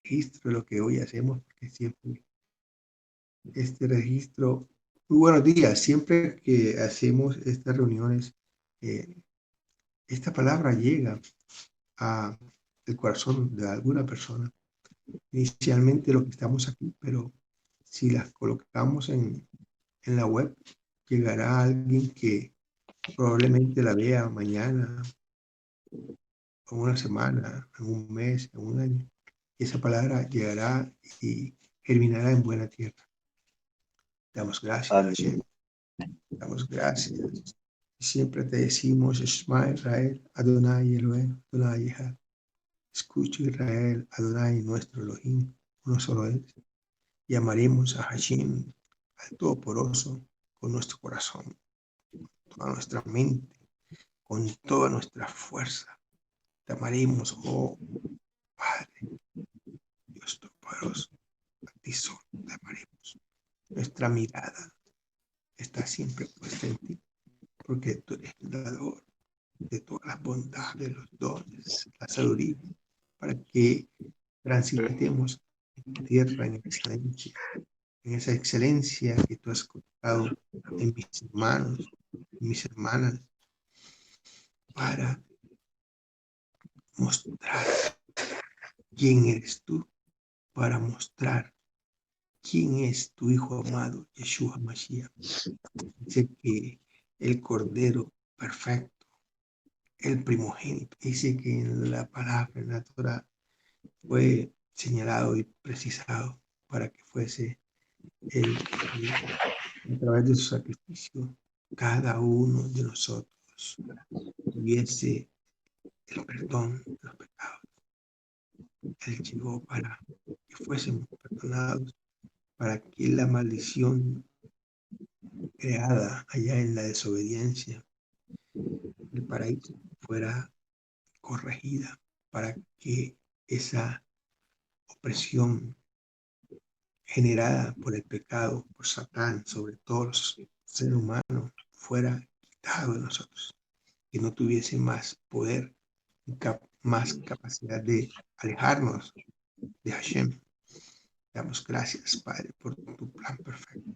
registro de lo que hoy hacemos, porque siempre este registro, muy buenos días, siempre que hacemos estas reuniones, eh, esta palabra llega a el corazón de alguna persona. Inicialmente lo que estamos aquí, pero si las colocamos en la web, llegará alguien que probablemente la vea mañana, en una semana, en un mes, en un año. Y esa palabra llegará y germinará en buena tierra. Damos gracias, Hashem. Damos gracias. Siempre te decimos, Shema Israel, Adonai Elohim, Adonai Echad. Escucha Israel, Adonai nuestro Elohim, uno solo es. Y amaremos a Hashem, al Todopoderoso, con nuestro corazón, toda nuestra mente, con toda nuestra fuerza. Te amaremos, oh Padre, Dios Todopoderoso. A ti solo te amaremos. Nuestra mirada está siempre puesta en ti, porque tú eres el dador de todas las bondades, de los dones, la sabiduría, para que transitemos en tu tierra en esa excelencia que tú has colocado en mis hermanos, en mis hermanas, para mostrar quién eres tú, para mostrar quién es tu Hijo amado, Yeshua Mashiach. Dice que el Cordero perfecto, el primogénito, dice que en la palabra, en la Torah, fue señalado y precisado para que fuese el que a través de su sacrificio cada uno de nosotros tuviese el perdón de los pecados. Él llegó para que fuésemos perdonados, para que la maldición creada allá en la desobediencia del paraíso fuera corregida, para que esa opresión generada por el pecado, por Satán, sobre todos los seres humanos, fuera quitado de nosotros, que no tuviese más poder, más capacidad de alejarnos de Hashem. Damos gracias, Padre, por tu plan perfecto,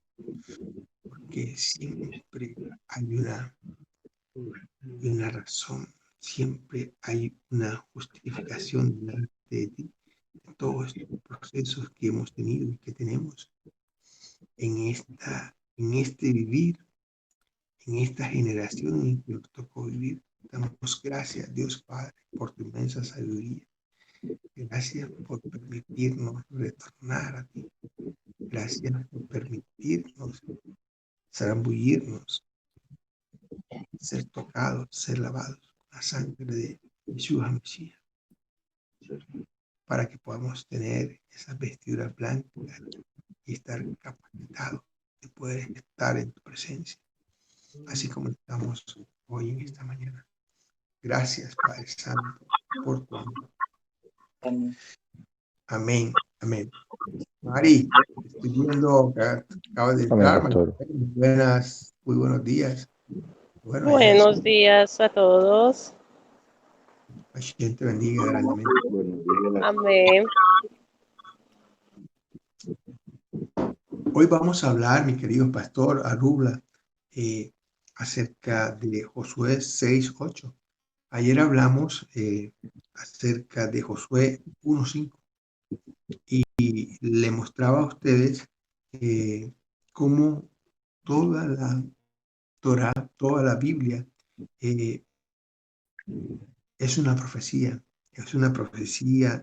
porque siempre hay una razón, siempre hay una justificación delante de ti, de todos estos procesos que hemos tenido y que tenemos en este vivir, en esta generación en que nos tocó vivir. Damos gracias, Dios Padre, por tu inmensa sabiduría. Gracias por permitirnos retornar a ti. Gracias por permitirnos zambullirnos, ser tocados, ser lavados con la sangre de Yeshua Mesías, para que podamos tener esas vestiduras blancas y estar capacitados de poder estar en tu presencia, así como estamos hoy en esta mañana. Gracias, Padre Santo, por tu amor. Amén, amén. Mari, estoy viendo que acabas de Amén, entrar. pastor. Buenas, muy buenos días. Bueno, Buenos días a todos. Hashem te bendiga grandemente. Amén. Hoy vamos a hablar, mi querido pastor Arubla, acerca de Josué 6:8. Ayer hablamos acerca de Josué 1:5 y le mostraba a ustedes cómo toda la Torah, toda la Biblia eh, es una profecía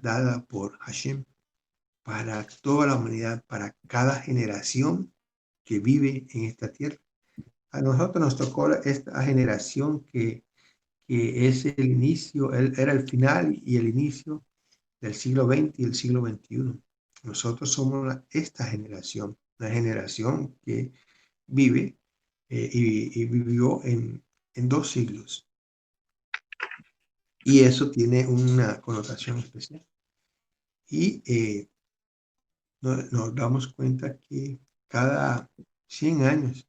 dada por Hashem para toda la humanidad, para cada generación que vive en esta tierra. A nosotros nos tocó esta generación que es el inicio, era el final y el inicio del siglo XX y el siglo XXI. Nosotros somos esta generación, la generación que vive y vivió en 2 siglos. Y eso tiene una connotación especial. Y nos damos cuenta que cada 100 años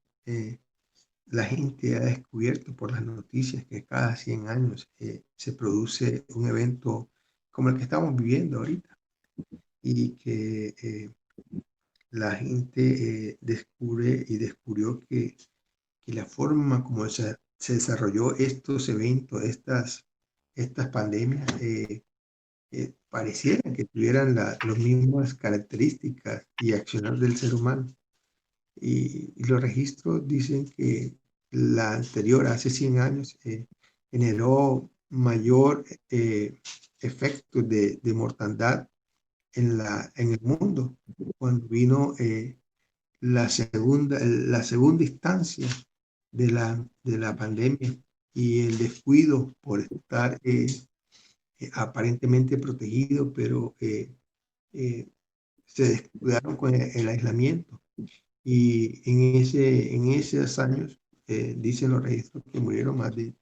la gente ha descubierto por las noticias que cada 100 años se produce un evento como el que estamos viviendo ahorita. y que la gente descubrió que la forma como se desarrolló estos eventos, estas pandemias, parecieran que tuvieran las mismas características y accionar del ser humano. Y los registros dicen que la anterior, hace 100 años, generó mayor efecto de mortandad en el mundo, cuando vino la segunda instancia de la pandemia y el descuido por estar aparentemente protegido, pero eh, se descuidaron con el aislamiento. Y en esos años, dicen los registros que murieron más de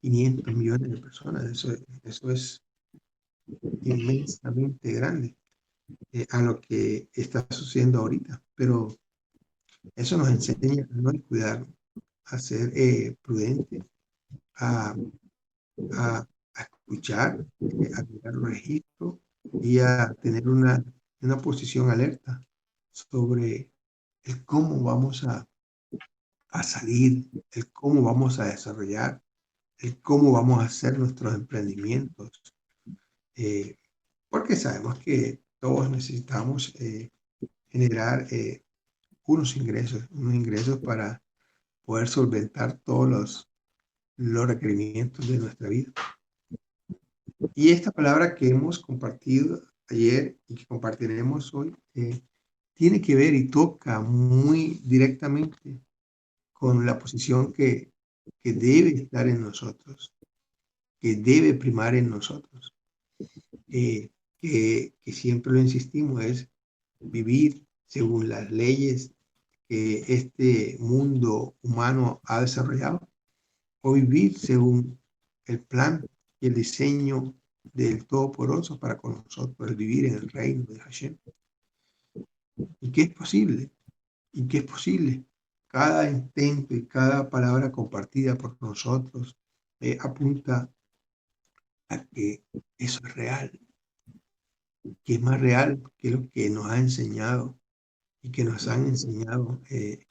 500 millones de personas. Eso es inmensamente grande a lo que está sucediendo ahorita. Pero eso nos enseña a no descuidar, a ser prudentes, a, a escuchar, a mirar los registros y a tener una posición alerta sobre el cómo vamos a salir, el cómo vamos a desarrollar, el cómo vamos a hacer nuestros emprendimientos, eh, porque sabemos que todos necesitamos generar unos ingresos para poder solventar todos los requerimientos de nuestra vida. Y esta palabra que hemos compartido ayer y que compartiremos hoy, tiene que ver y toca muy directamente con la posición que debe estar en nosotros, que debe primar en nosotros, que siempre lo insistimos, es vivir según las leyes que este mundo humano ha desarrollado, o vivir según el plan y el diseño del Todopoderoso para con nosotros, el vivir en el reino de Hashem. ¿Y qué es posible? ¿Y qué es posible? Cada intento y cada palabra compartida por nosotros apunta a que eso es real, que es más real que lo que nos ha enseñado y que nos han enseñado en,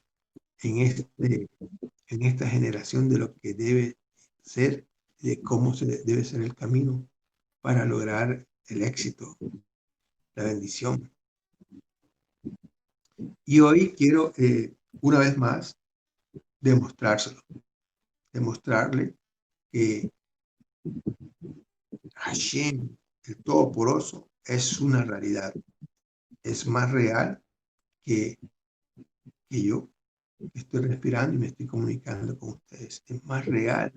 en esta generación de lo que debe ser, de cómo debe ser el camino para lograr el éxito, la bendición. Y hoy quiero una vez más demostrárselo, demostrarle que Hashem, el Todopoderoso, es una realidad. Es más real que, que yo, que estoy respirando y me estoy comunicando con ustedes. Es más real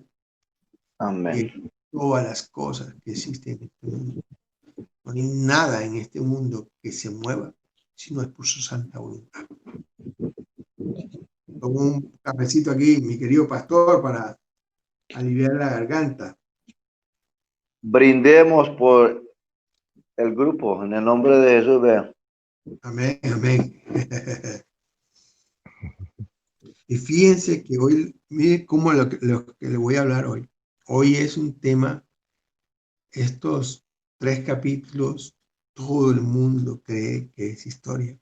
Amén. que todas las cosas que existen en este mundo. No hay nada en este mundo que se mueva si no es por su santa voluntad. Tomo un cafecito aquí, mi querido pastor, para aliviar la garganta. Brindemos por el grupo en el nombre de Jesús. Vean. Amén, amén. Y fíjense que hoy, mire cómo lo que le voy a hablar hoy. Hoy es un tema, estos 3 capítulos, todo el mundo cree que es historia,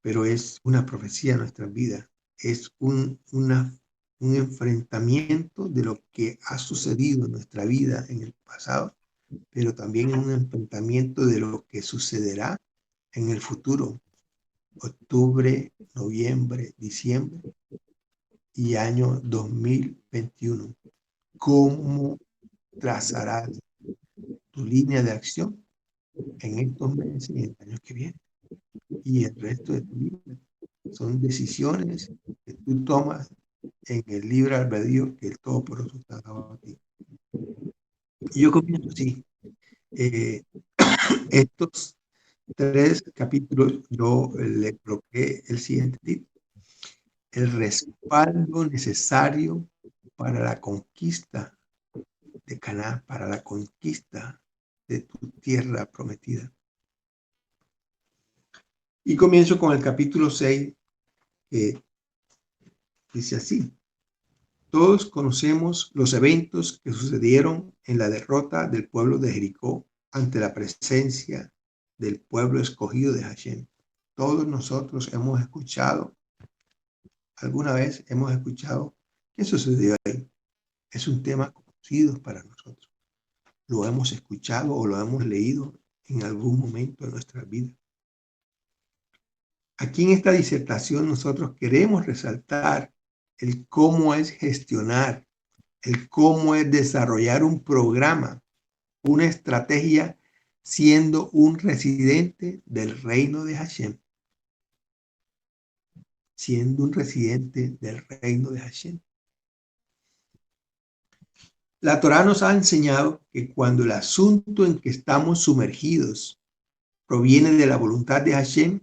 pero es una profecía en nuestra vida. Es un enfrentamiento de lo que ha sucedido en nuestra vida en el pasado, pero también un enfrentamiento de lo que sucederá en el futuro. Octubre, noviembre, diciembre y año 2021. ¿Cómo trazarás tu línea de acción en estos meses y en el año que viene? Y el resto de tu vida. Son decisiones que tú tomas en el libre albedrío que el Todopoderoso te ha dado a ti. Y yo comienzo así. Estos 3 capítulos yo le coloqué el siguiente título: el respaldo necesario para la conquista de Canaán, para la conquista de tu tierra prometida. Y comienzo con el capítulo 6, que dice así: todos conocemos los eventos que sucedieron en la derrota del pueblo de Jericó ante la presencia del pueblo escogido de Hashem. Todos nosotros hemos escuchado, alguna vez hemos escuchado qué sucedió ahí. Es un tema conocido para nosotros. Lo hemos escuchado o lo hemos leído en algún momento de nuestra vida. Aquí en esta disertación nosotros queremos resaltar el cómo es gestionar, el cómo es desarrollar un programa, una estrategia, siendo un residente del reino de Hashem. Siendo un residente del reino de Hashem. La Torá nos ha enseñado que cuando el asunto en que estamos sumergidos proviene de la voluntad de Hashem,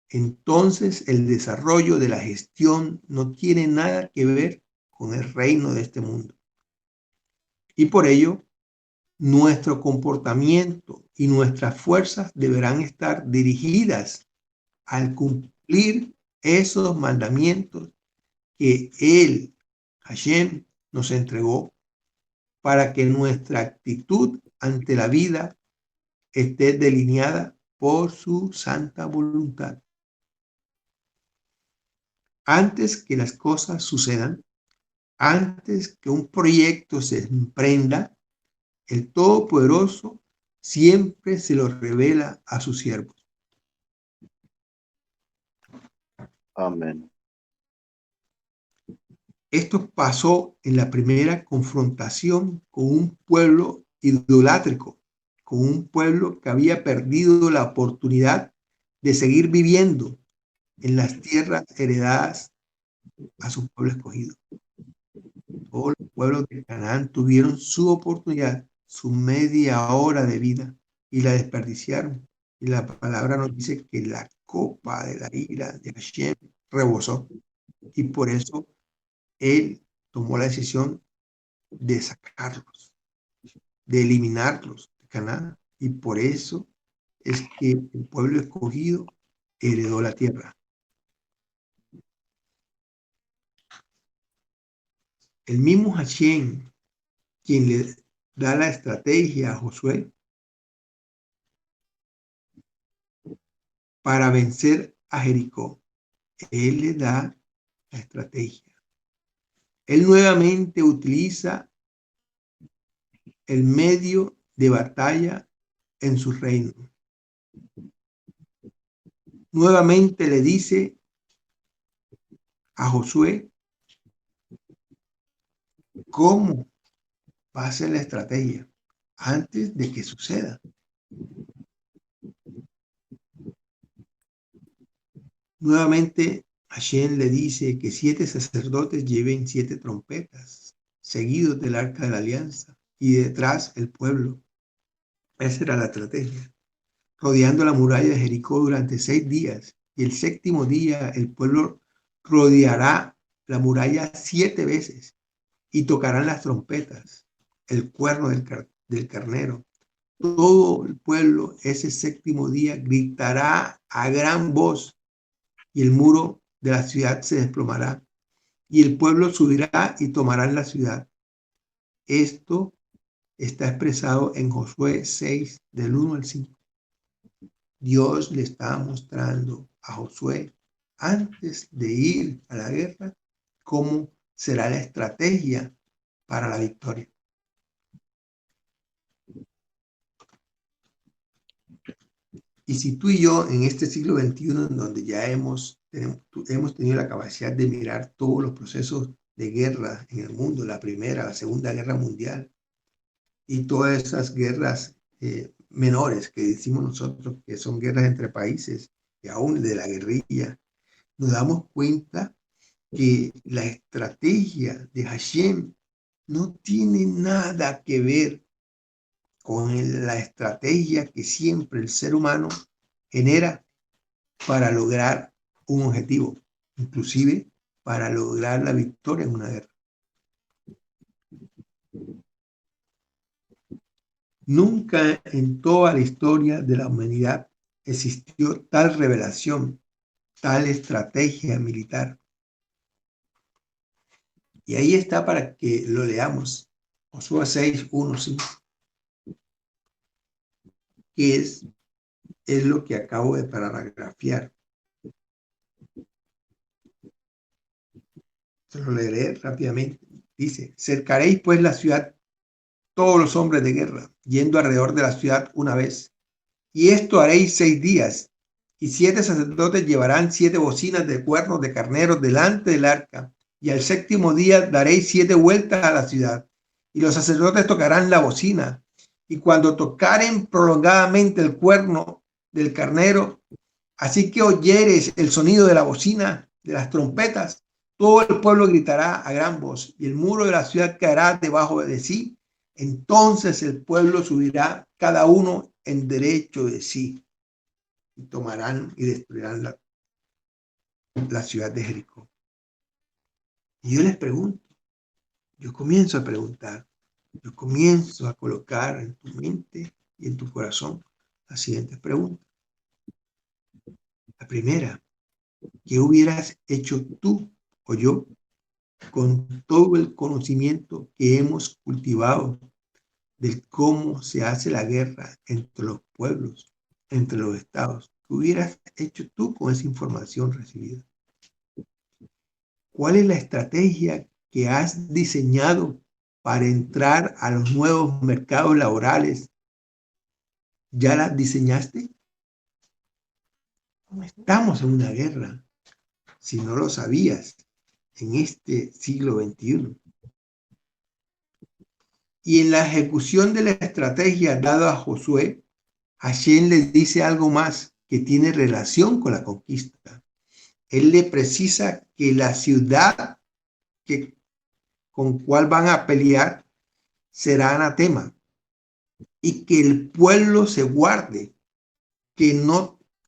entonces el desarrollo de la gestión no tiene nada que ver con el reino de este mundo. Y por ello, nuestro comportamiento y nuestras fuerzas deberán estar dirigidas al cumplir esos mandamientos que Él, Hashem, nos entregó para que nuestra actitud ante la vida esté delineada por su santa voluntad. Antes que las cosas sucedan, antes que un proyecto se emprenda, el Todopoderoso siempre se lo revela a sus siervos. Amén. Esto pasó en la primera confrontación con un pueblo idolátrico, con un pueblo que había perdido la oportunidad de seguir viviendo en las tierras heredadas a su pueblo escogido. Todos los pueblos de Canaán tuvieron su oportunidad, su media hora de vida, y la desperdiciaron. Y la palabra nos dice que la copa de la ira de Hashem rebosó. Y por eso Él tomó la decisión de sacarlos, de eliminarlos de Canaán. Y por eso es que el pueblo escogido heredó la tierra. El mismo Hashem, quien le da la estrategia a Josué para vencer a Jericó, Él le da la estrategia. Él nuevamente utiliza el medio de batalla en su reino. Nuevamente le dice a Josué cómo va a ser la estrategia antes de que suceda. Nuevamente Hashem le dice que 7 sacerdotes lleven 7 trompetas seguidos del arca de la alianza y detrás el pueblo. Esa era la estrategia. Rodeando la muralla de Jericó durante 6 días, y el 7º día el pueblo rodeará la muralla 7 veces y tocarán las trompetas, el cuerno del carnero. Todo el pueblo ese 7º día gritará a gran voz y el muro de la ciudad se desplomará y el pueblo subirá y tomará la ciudad. Esto está expresado en Josué 6, del 1 al 5. Dios le está mostrando a Josué, antes de ir a la guerra, cómo será la estrategia para la victoria. Y si tú y yo en este siglo XXI, en donde ya hemos tenido la capacidad de mirar todos los procesos de guerra en el mundo, la Primera, la Segunda Guerra Mundial, y todas esas guerras menores que decimos nosotros que son guerras entre países, y aún de la guerrilla, nos damos cuenta que la estrategia de Hashem no tiene nada que ver con la estrategia que siempre el ser humano genera para lograr un objetivo, inclusive para lograr la victoria en una guerra. Nunca en toda la historia de la humanidad existió tal revelación, tal estrategia militar. Y ahí está para que lo leamos. Josué 6, 1, 5. Que es es lo que acabo de paragrafiar. Se lo leeré rápidamente. Dice, cercaréis pues la ciudad todos los hombres de guerra, yendo alrededor de la ciudad una vez. Y esto haréis 6 días. Y 7 sacerdotes llevarán 7 bocinas de cuernos de carneros delante del arca. Y al 7º día daréis 7 vueltas a la ciudad. Y los sacerdotes tocarán la bocina. Y cuando tocaren prolongadamente el cuerno del carnero, así que oyeres el sonido de la bocina, de las trompetas, todo el pueblo gritará a gran voz, y el muro de la ciudad caerá debajo de sí. Entonces el pueblo subirá cada uno en derecho de sí, y tomarán y destruirán la ciudad de Jericó. Y yo les pregunto, yo comienzo a preguntar, yo comienzo a colocar en tu mente y en tu corazón las siguientes preguntas. La primera, ¿qué hubieras hecho tú o yo con todo el conocimiento que hemos cultivado de cómo se hace la guerra entre los pueblos, entre los estados? ¿Qué hubieras hecho tú con esa información recibida? ¿Cuál es la estrategia que has diseñado para entrar a los nuevos mercados laborales? ¿Ya la diseñaste? No estamos en una guerra, si no lo sabías, en este siglo XXI. Y en la ejecución de la estrategia dada a Josué, Hashem le dice algo más que tiene relación con la conquista. Él le precisa que la ciudad con cual van a pelear será anatema y que el pueblo se guarde, que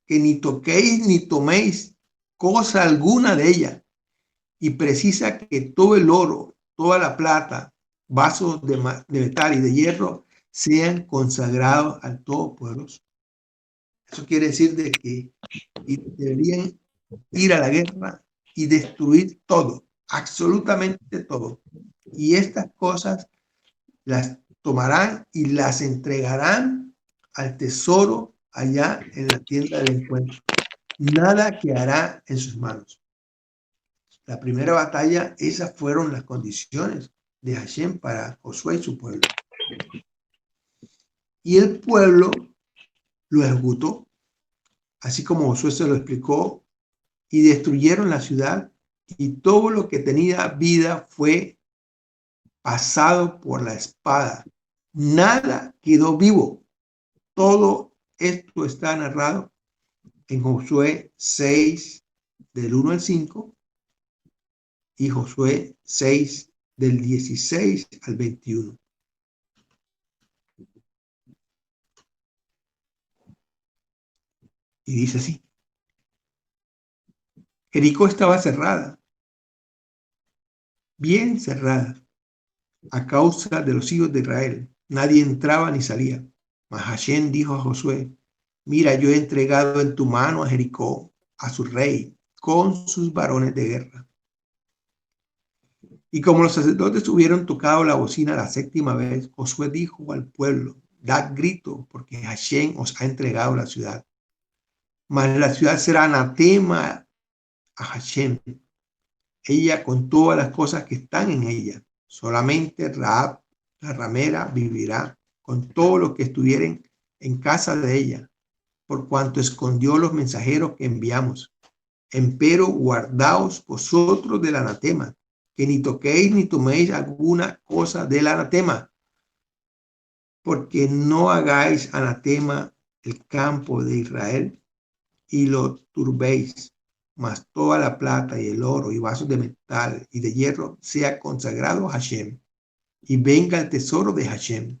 ni toquéis ni toméis cosa alguna de ella. Y precisa que todo el oro, toda la plata, vasos de metal y de hierro sean consagrados al Todopoderoso. Eso quiere decir de que deberían ir a la guerra y destruir todo, absolutamente todo. Y estas cosas las tomarán y las entregarán al tesoro allá en la tienda del encuentro. Nada quedará en sus manos. La primera batalla, esas fueron las condiciones de Hashem para Josué y su pueblo. Y el pueblo lo ejecutó, así como Josué se lo explicó, y destruyeron la ciudad, y todo lo que tenía vida fue pasado por la espada. Nada quedó vivo. Todo esto está narrado en Josué 6, del 1 al 5, y Josué 6, del 16 al 21. Y dice así: Jericó estaba cerrada, bien cerrada, a causa de los hijos de Israel. Nadie entraba ni salía. Mas Hashem dijo a Josué: mira, yo he entregado en tu mano a Jericó, a su rey, con sus varones de guerra. Y como los sacerdotes hubieron tocado la bocina la 7ª vez, Josué dijo al pueblo: dad grito, porque Hashem os ha entregado la ciudad. Mas la ciudad será anatema a Hashem, ella con todas las cosas que están en ella. Solamente Rahab, la ramera, vivirá con todo lo que estuvieren en casa de ella, por cuanto escondió los mensajeros que enviamos. Empero guardaos vosotros del anatema, que ni toquéis ni toméis alguna cosa del anatema, porque no hagáis anatema el campo de Israel y lo turbéis, mas toda la plata y el oro y vasos de metal y de hierro sea consagrado a Hashem, y venga el tesoro de Hashem.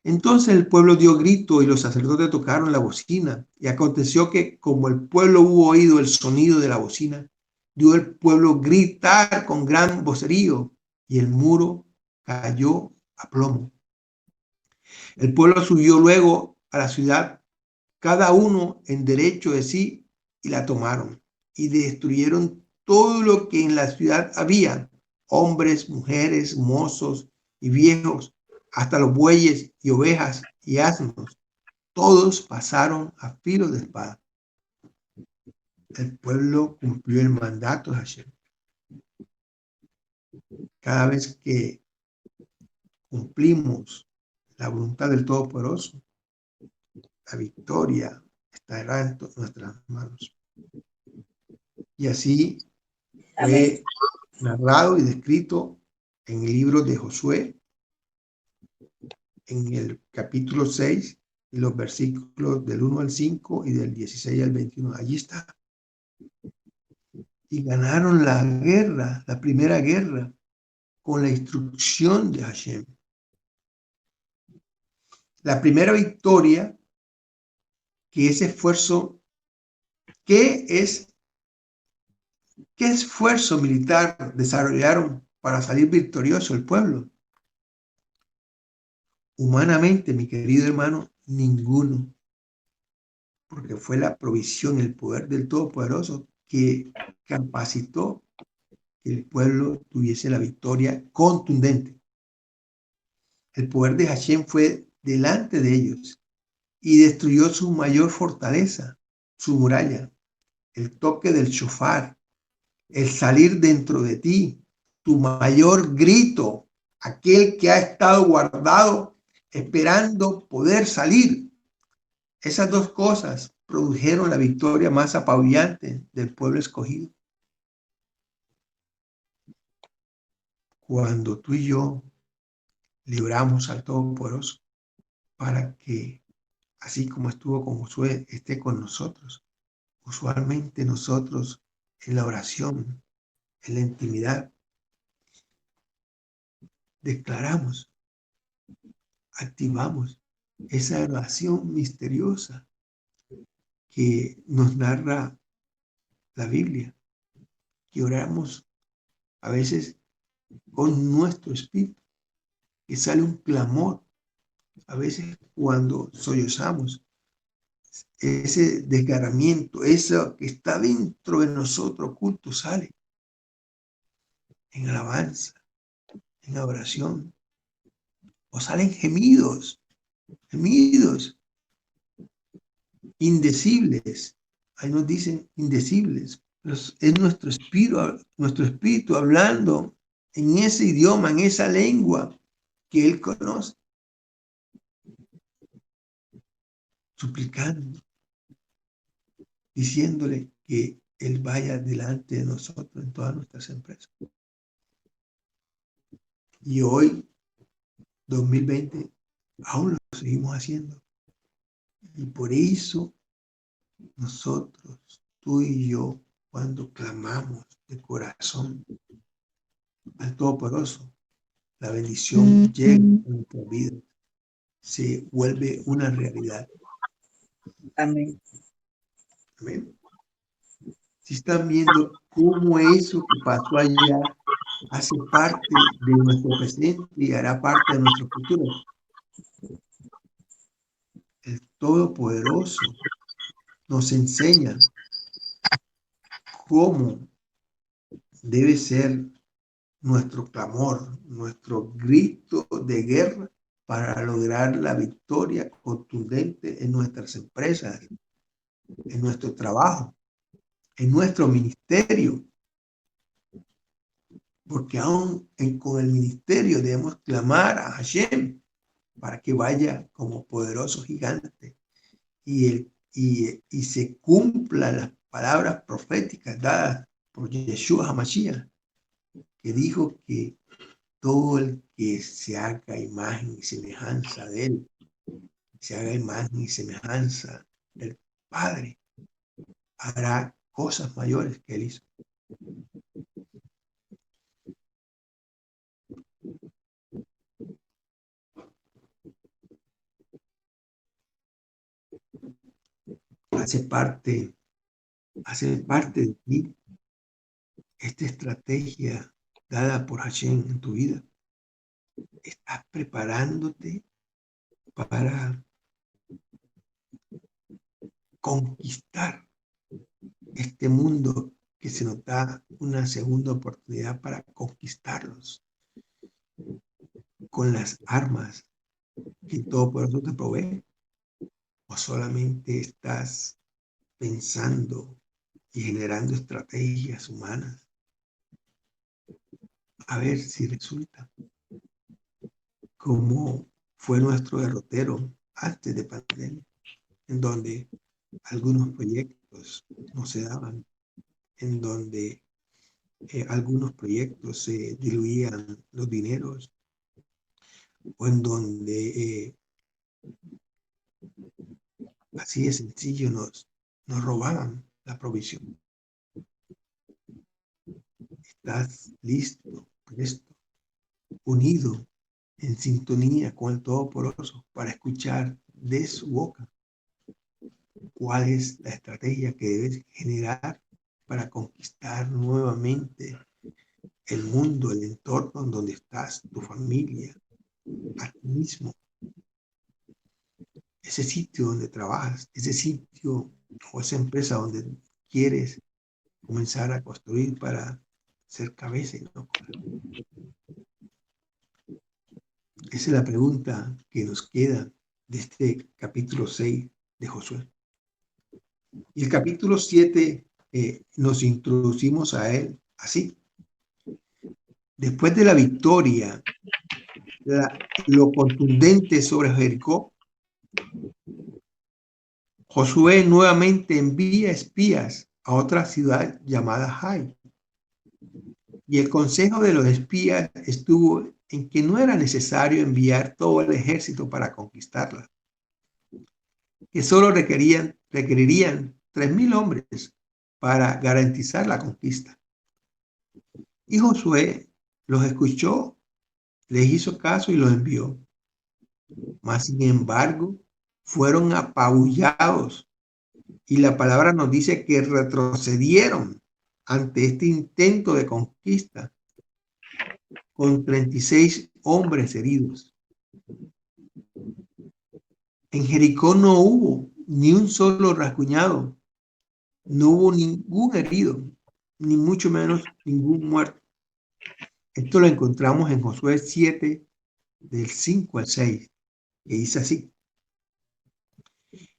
Entonces el pueblo dio grito y los sacerdotes tocaron la bocina, y aconteció que como el pueblo hubo oído el sonido de la bocina, dio el pueblo gritar con gran vocerío, y el muro cayó a plomo. El pueblo subió luego a la ciudad, cada uno en derecho de sí, y la tomaron, y destruyeron todo lo que en la ciudad había, hombres, mujeres, mozos y viejos, hasta los bueyes y ovejas y asnos, todos pasaron a filo de espada. El pueblo cumplió el mandato de Hashem. Cada vez que cumplimos la voluntad del Todopoderoso, la victoria estará en nuestras manos. Y así fue narrado y descrito en el libro de Josué, en el capítulo 6, y los versículos del 1 al 5 y del 16 al 21. Allí está. Y ganaron la guerra, la primera guerra, con la instrucción de Hashem. La primera victoria, que ese esfuerzo, ¿qué esfuerzo militar desarrollaron para salir victorioso el pueblo? Humanamente, mi querido hermano, ninguno. Porque fue la provisión, el poder del Todopoderoso que capacitó que el pueblo tuviese la victoria contundente. El poder de Hashem fue delante de ellos y destruyó su mayor fortaleza, su muralla, el toque del shofar, el salir dentro de ti, tu mayor grito, aquel que ha estado guardado esperando poder salir. Esas dos cosas produjeron la victoria más apabullante del pueblo escogido. Cuando tú y yo libramos al Todopoderoso para que, así como estuvo con Josué, esté con nosotros. Usualmente nosotros en la oración, en la intimidad, declaramos, activamos esa oración misteriosa que nos narra la Biblia, que oramos a veces con nuestro espíritu, que sale un clamor, a veces cuando sollozamos, ese desgarramiento, eso que está dentro de nosotros oculto, sale en alabanza, en oración, o salen gemidos, indecibles. Ahí nos dicen indecibles. Es nuestro espíritu hablando en ese idioma, en esa lengua que Él conoce, suplicando, diciéndole que Él vaya delante de nosotros en todas nuestras empresas. Y hoy, 2020, aún lo seguimos haciendo. Y por eso nosotros, tú y yo, cuando clamamos de corazón al Todopoderoso, la bendición llega a nuestra vida, se vuelve una realidad. Amén. Amén. Si están viendo cómo eso que pasó allá hace parte de nuestro presente y hará parte de nuestro futuro. El Todopoderoso nos enseña cómo debe ser nuestro clamor, nuestro grito de guerra para lograr la victoria contundente en nuestras empresas, en nuestro trabajo, en nuestro ministerio. Porque aún con el ministerio debemos clamar a Hashem para que vaya como poderoso gigante y se cumplan las palabras proféticas dadas por Yeshua HaMashiach, que dijo que todo el que se haga imagen y semejanza de él, se haga imagen y semejanza del Padre, hará cosas mayores que él hizo. Hace parte de ti esta estrategia dada por Hashem en tu vida. Estás preparándote para conquistar este mundo que se nos da una segunda oportunidad para conquistarlos con las armas que todo por eso te provee. o solamente estás pensando y generando estrategias humanas a ver si resulta, como fue nuestro derrotero antes de pandemia, en donde algunos proyectos no se daban, en donde algunos proyectos se diluían los dineros, o en donde así de sencillo nos robaban la provisión. Estás listo, presto, unido, en sintonía con el Todopoderoso para escuchar de su boca cuál es la estrategia que debes generar para conquistar nuevamente el mundo, el entorno en donde estás, tu familia, a ti mismo, ese sitio donde trabajas, ese sitio o esa empresa donde quieres comenzar a construir para ser cabeza y no cola. Esa es la pregunta que nos queda de este capítulo 6 de Josué. Y el capítulo 7 nos introducimos a él así. Después de la victoria, lo contundente sobre Jericó, Josué nuevamente envía espías a otra ciudad llamada Jai. Y el consejo de los espías estuvo en que no era necesario enviar todo el ejército para conquistarla, que solo requerirían 3,000 hombres para garantizar la conquista. Y Josué los escuchó, les hizo caso y los envió. Mas, sin embargo, fueron apabullados. Y la palabra nos dice que retrocedieron ante este intento de conquista con 36 hombres heridos. En Jericó no hubo ni un solo rasguñado, no hubo ningún herido, ni mucho menos ningún muerto. Esto lo encontramos en Josué 7, del 5 al 6, que dice así.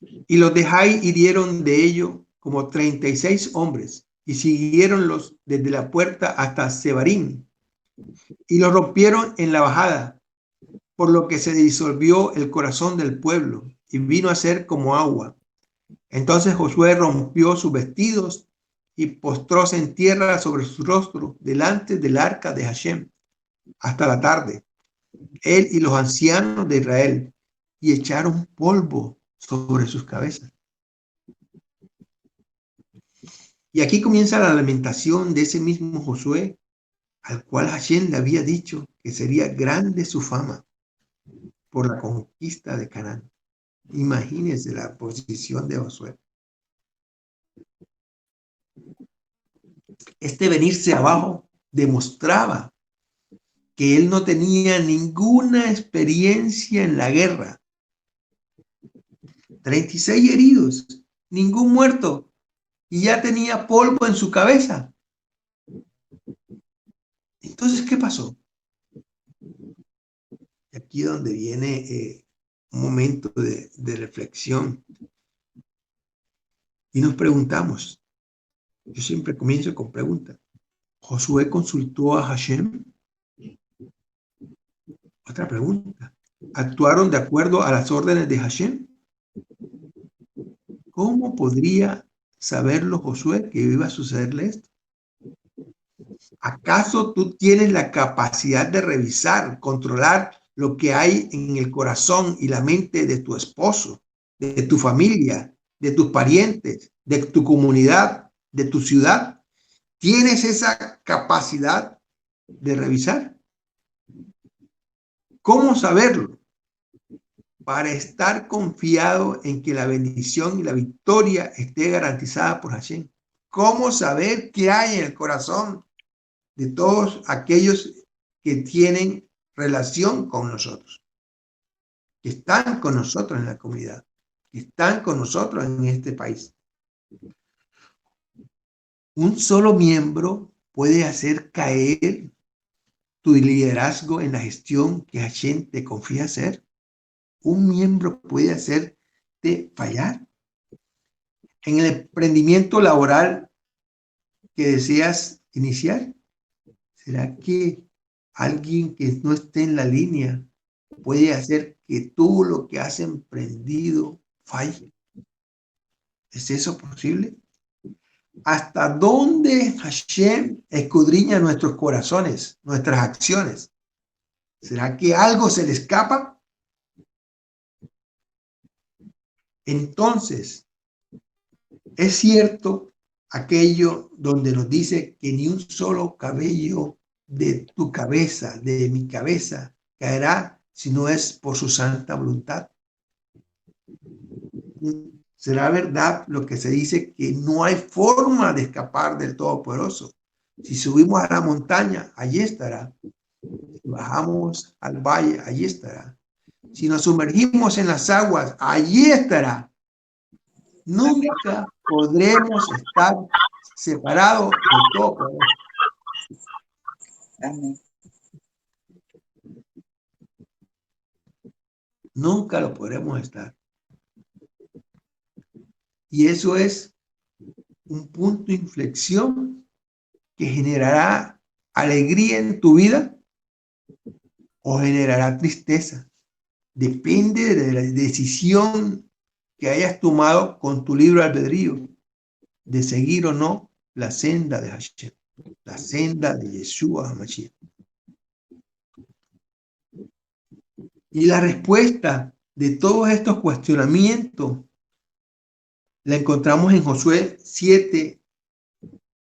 Y los de Jai hirieron de ello como 36 hombres, y siguieronlos desde la puerta hasta Sebarim, y los rompieron en la bajada, por lo que se disolvió el corazón del pueblo, y vino a ser como agua. Entonces Josué rompió sus vestidos y postróse en tierra sobre su rostro delante del arca de Hashem hasta la tarde, él y los ancianos de Israel, y echaron polvo sobre sus cabezas. Y aquí comienza la lamentación de ese mismo Josué, al cual Hashem le había dicho que sería grande su fama por la conquista de Canaán. Imagínense la posición de Josué. Este venirse abajo demostraba que él no tenía ninguna experiencia en la guerra. 36 heridos, ningún muerto, y ya tenía polvo en su cabeza. Entonces, ¿qué pasó? Aquí es donde viene un momento de reflexión. Y nos preguntamos, yo siempre comienzo con preguntas. ¿Josué consultó a Hashem? Otra pregunta. ¿Actuaron de acuerdo a las órdenes de Hashem? ¿Cómo podría saberlo Josué que iba a sucederle esto? ¿Acaso tú tienes la capacidad de revisar, controlar lo que hay en el corazón y la mente de tu esposo, de tu familia, de tus parientes, de tu comunidad, de tu ciudad? ¿Tienes esa capacidad de revisar? ¿Cómo saberlo? Para estar confiado en que la bendición y la victoria esté garantizada por Hashem. ¿Cómo saber qué hay en el corazón de todos aquellos que tienen relación con nosotros, que están con nosotros en la comunidad, que están con nosotros en este país? Un solo miembro puede hacer caer tu liderazgo en la gestión que Hashem te confía hacer. Un miembro puede hacerte permite fallar. En el emprendimiento laboral que deseas iniciar, ¿será que alguien que no esté en la línea puede hacer que tú lo que has emprendido falle? ¿Es eso posible? ¿Hasta dónde Hashem escudriña nuestros corazones, nuestras acciones? ¿Será que algo se le escapa? Entonces, es cierto aquello donde nos dice que ni un solo cabello de tu cabeza, de mi cabeza, caerá si no es por su santa voluntad. ¿Será verdad lo que se dice que no hay forma de escapar del Todopoderoso? Si subimos a la montaña, allí estará. Si bajamos al valle, allí estará. Si nos sumergimos en las aguas, allí estará. Nunca podremos estar separados de todo. Amén. Nunca lo podremos estar. Y eso es un punto de inflexión que generará alegría en tu vida o generará tristeza. Depende de la decisión que hayas tomado con tu libre albedrío de seguir o no la senda de Hashem, la senda de Yeshua HaMashiach. Y la respuesta de todos estos cuestionamientos la encontramos en Josué 7,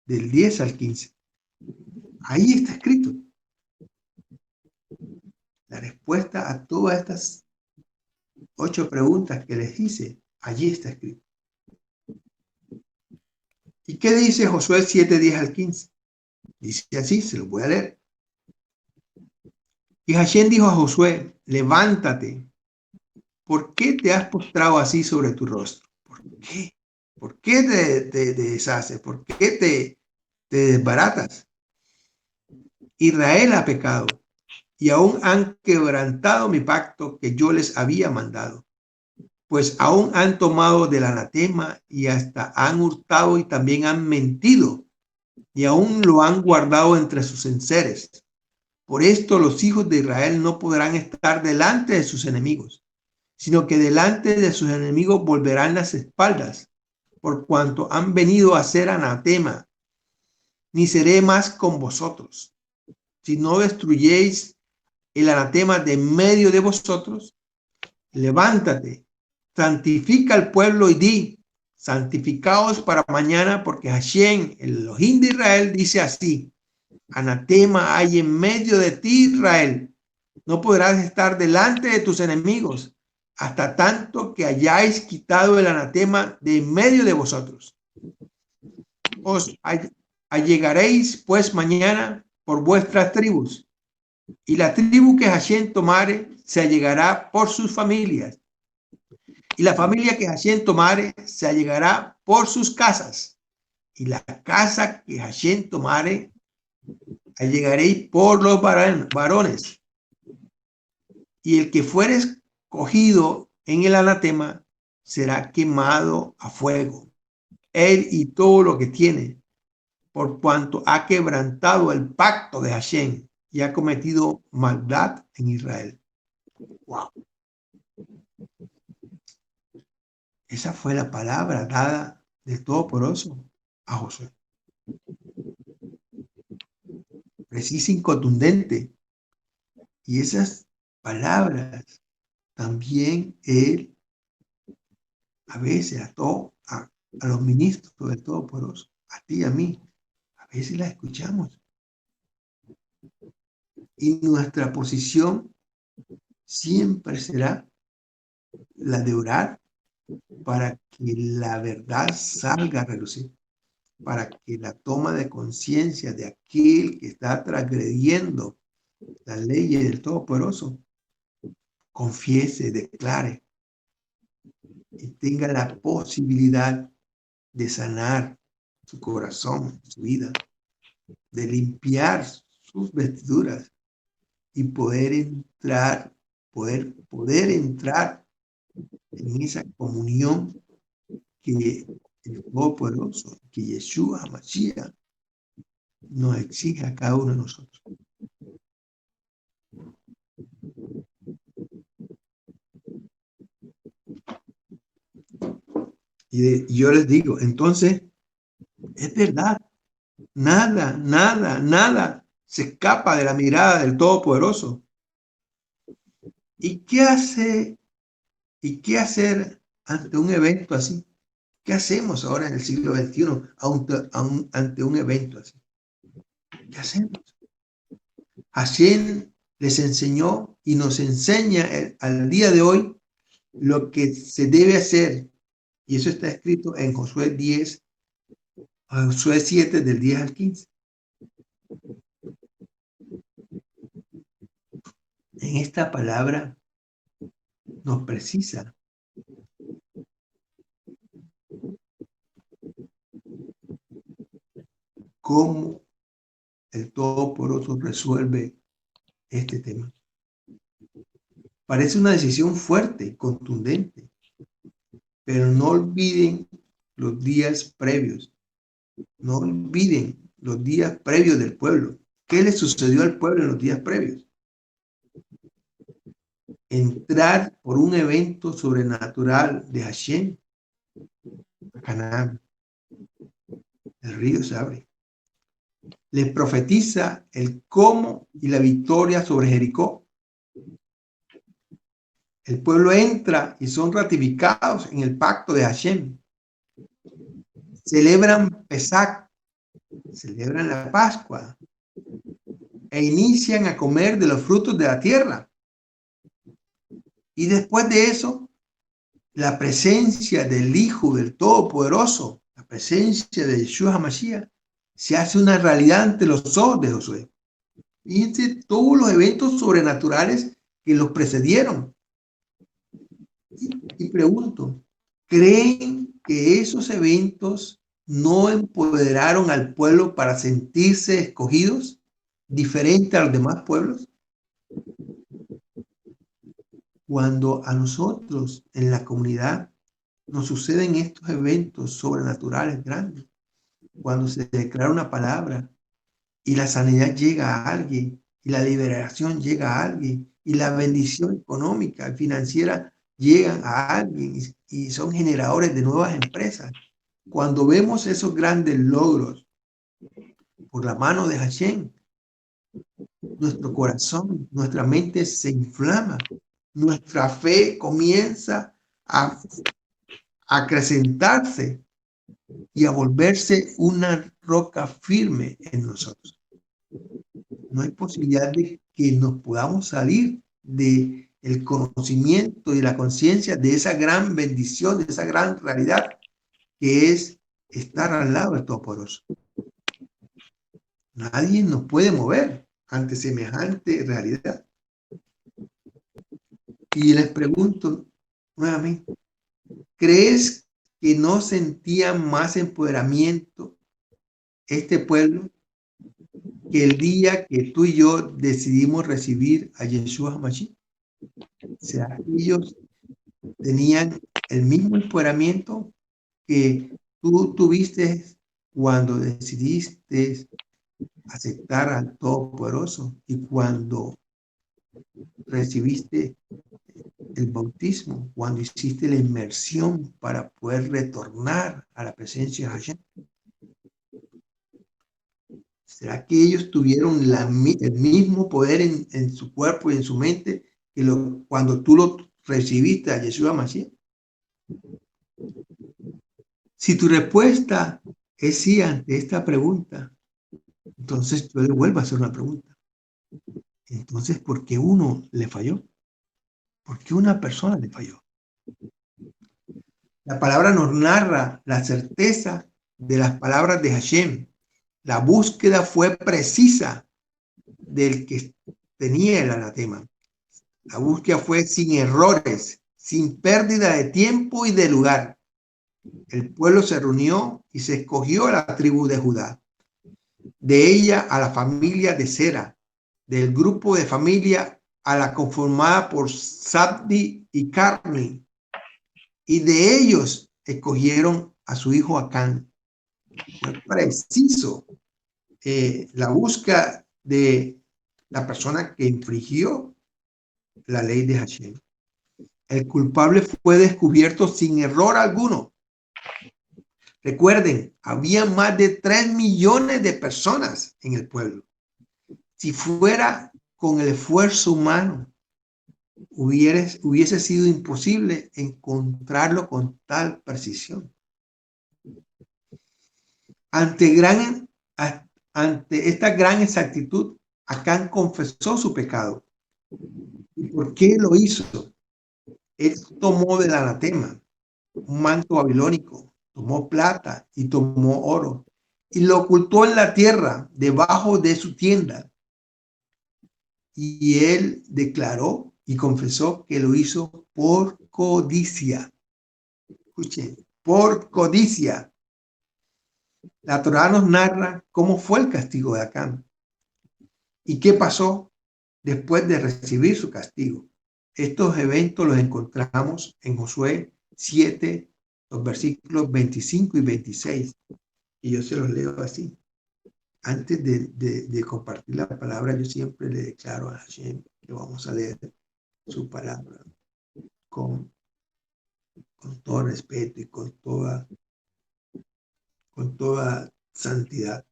del 10 al 15. Ahí está escrito la respuesta a todas estas 8 preguntas que les hice. Allí está escrito. ¿Y qué dice Josué 7, 10 al 15? Dice así, se lo voy a leer. Y Hashem dijo a Josué, levántate. ¿Por qué te has postrado así sobre tu rostro? ¿Por qué? ¿Por qué te deshaces? ¿Por qué te desbaratas? Israel ha pecado y aún han quebrantado mi pacto que yo les había mandado. Pues aún han tomado del anatema y hasta han hurtado y también han mentido y aún lo han guardado entre sus enseres. Por esto los hijos de Israel no podrán estar delante de sus enemigos, sino que delante de sus enemigos volverán las espaldas, por cuanto han venido a ser anatema. Ni seré más con vosotros. Si no destruyéis el anatema de medio de vosotros, levántate, santifica al pueblo y di, santificaos para mañana, porque Hashem, el Elohim de Israel, dice así, anatema hay en medio de ti, Israel. No podrás estar delante de tus enemigos hasta tanto que hayáis quitado el anatema de en medio de vosotros. Os allegaréis pues mañana por vuestras tribus, y la tribu que Hashem tomare se allegará por sus familias, y la familia que Hashem tomare se allegará por sus casas, y la casa que Hashem tomare allegaréis por los varones. Y el que fuere escogido en el anatema será quemado a fuego, él y todo lo que tiene, por cuanto ha quebrantado el pacto de Hashem y ha cometido maldad en Israel. Wow. Esa fue la palabra dada del Todopoderoso a Josué. Precisa y contundente. Y esas palabras también él a veces a los ministros del Todopoderoso, a ti y a mí, a veces las escuchamos. Y nuestra posición siempre será la de orar para que la verdad salga a relucir, para que la toma de conciencia de aquel que está transgrediendo las leyes del Todopoderoso confiese, declare y tenga la posibilidad de sanar su corazón, su vida, de limpiar sus vestiduras y poder entrar en esa comunión que el Todopoderoso, que Yeshua HaMashiach nos exige a cada uno de nosotros. Y yo les digo, entonces, es verdad, nada se escapa de la mirada del Todopoderoso. ¿Y qué hacer ante un evento así? ¿Qué hacemos ahora en el siglo XXI ante un evento así? ¿Qué hacemos? Hashem les enseñó y nos enseña al día de hoy lo que se debe hacer. Y eso está escrito en Josué 7, del 10 al 15. En esta palabra nos precisa cómo el Todopoderoso resuelve este tema. Parece una decisión fuerte, contundente, pero no olviden los días previos. No olviden los días previos del pueblo. ¿Qué le sucedió al pueblo en los días previos? Entrar por un evento sobrenatural de Hashem a Canaán. El río se abre. Les profetiza el cómo y la victoria sobre Jericó. El pueblo entra y son ratificados en el pacto de Hashem. Celebran Pesach, celebran la Pascua e inician a comer de los frutos de la tierra. Y después de eso, la presencia del Hijo del Todopoderoso, la presencia de Yeshua HaMashiach, se hace una realidad ante los ojos de Josué. Fíjense todos los eventos sobrenaturales que los precedieron. Y pregunto, ¿creen que esos eventos no empoderaron al pueblo para sentirse escogidos, diferente a los demás pueblos? Cuando a nosotros en la comunidad nos suceden estos eventos sobrenaturales grandes, cuando se declara una palabra y la sanidad llega a alguien, y la liberación llega a alguien, y la bendición económica y financiera llegan a alguien y son generadores de nuevas empresas. Cuando vemos esos grandes logros por la mano de Hashem, nuestro corazón, nuestra mente se inflama, nuestra fe comienza a acrecentarse y a volverse una roca firme en nosotros. No hay posibilidad de que nos podamos salir del conocimiento y la conciencia de esa gran bendición, de esa gran realidad que es estar al lado del Todopoderoso. Nadie nos puede mover ante semejante realidad. Y les pregunto nuevamente, ¿crees que no sentía más empoderamiento este pueblo que el día que tú y yo decidimos recibir a Yeshua HaMashiach? ¿Será que ellos tenían el mismo empoderamiento que tú tuviste cuando decidiste aceptar al Todopoderoso y cuando recibiste el bautismo, cuando hiciste la inmersión para poder retornar a la presencia de Hashem? ¿Será que ellos tuvieron el mismo poder en su cuerpo y en su mente que cuando tú lo recibiste a Yeshua Mashiach? Si tu respuesta es sí ante esta pregunta, entonces yo le vuelvo a hacer una pregunta. Entonces, ¿por qué uno le falló? ¿Por qué una persona le falló? La palabra nos narra la certeza de las palabras de Hashem. La búsqueda fue precisa del que tenía el anatema. La búsqueda fue sin errores, sin pérdida de tiempo y de lugar. El pueblo se reunió y se escogió a la tribu de Judá. De ella a la familia de Sera, del grupo de familia a la conformada por Zabdi y Carmi, y de ellos escogieron a su hijo Acán. Fue preciso la búsqueda de la persona que infringió la ley de Hashem. El culpable fue descubierto sin error alguno. Recuerden, había más de 3 millones de personas en el pueblo. Si fuera con el esfuerzo humano, hubiese sido imposible encontrarlo con tal precisión. Ante esta gran exactitud, Acán confesó su pecado. ¿Y por qué lo hizo? Él tomó del anatema un manto babilónico, tomó plata y tomó oro y lo ocultó en la tierra debajo de su tienda. Y él declaró y confesó que lo hizo por codicia. Escuchen, por codicia. La Torá nos narra cómo fue el castigo de Acán y qué pasó después de recibir su castigo. Estos eventos los encontramos en Josué 7, los versículos 25 y 26. Y yo se los leo así. Antes de compartir la palabra, yo siempre le declaro a Hashem que vamos a leer su palabra con todo respeto y con toda santidad.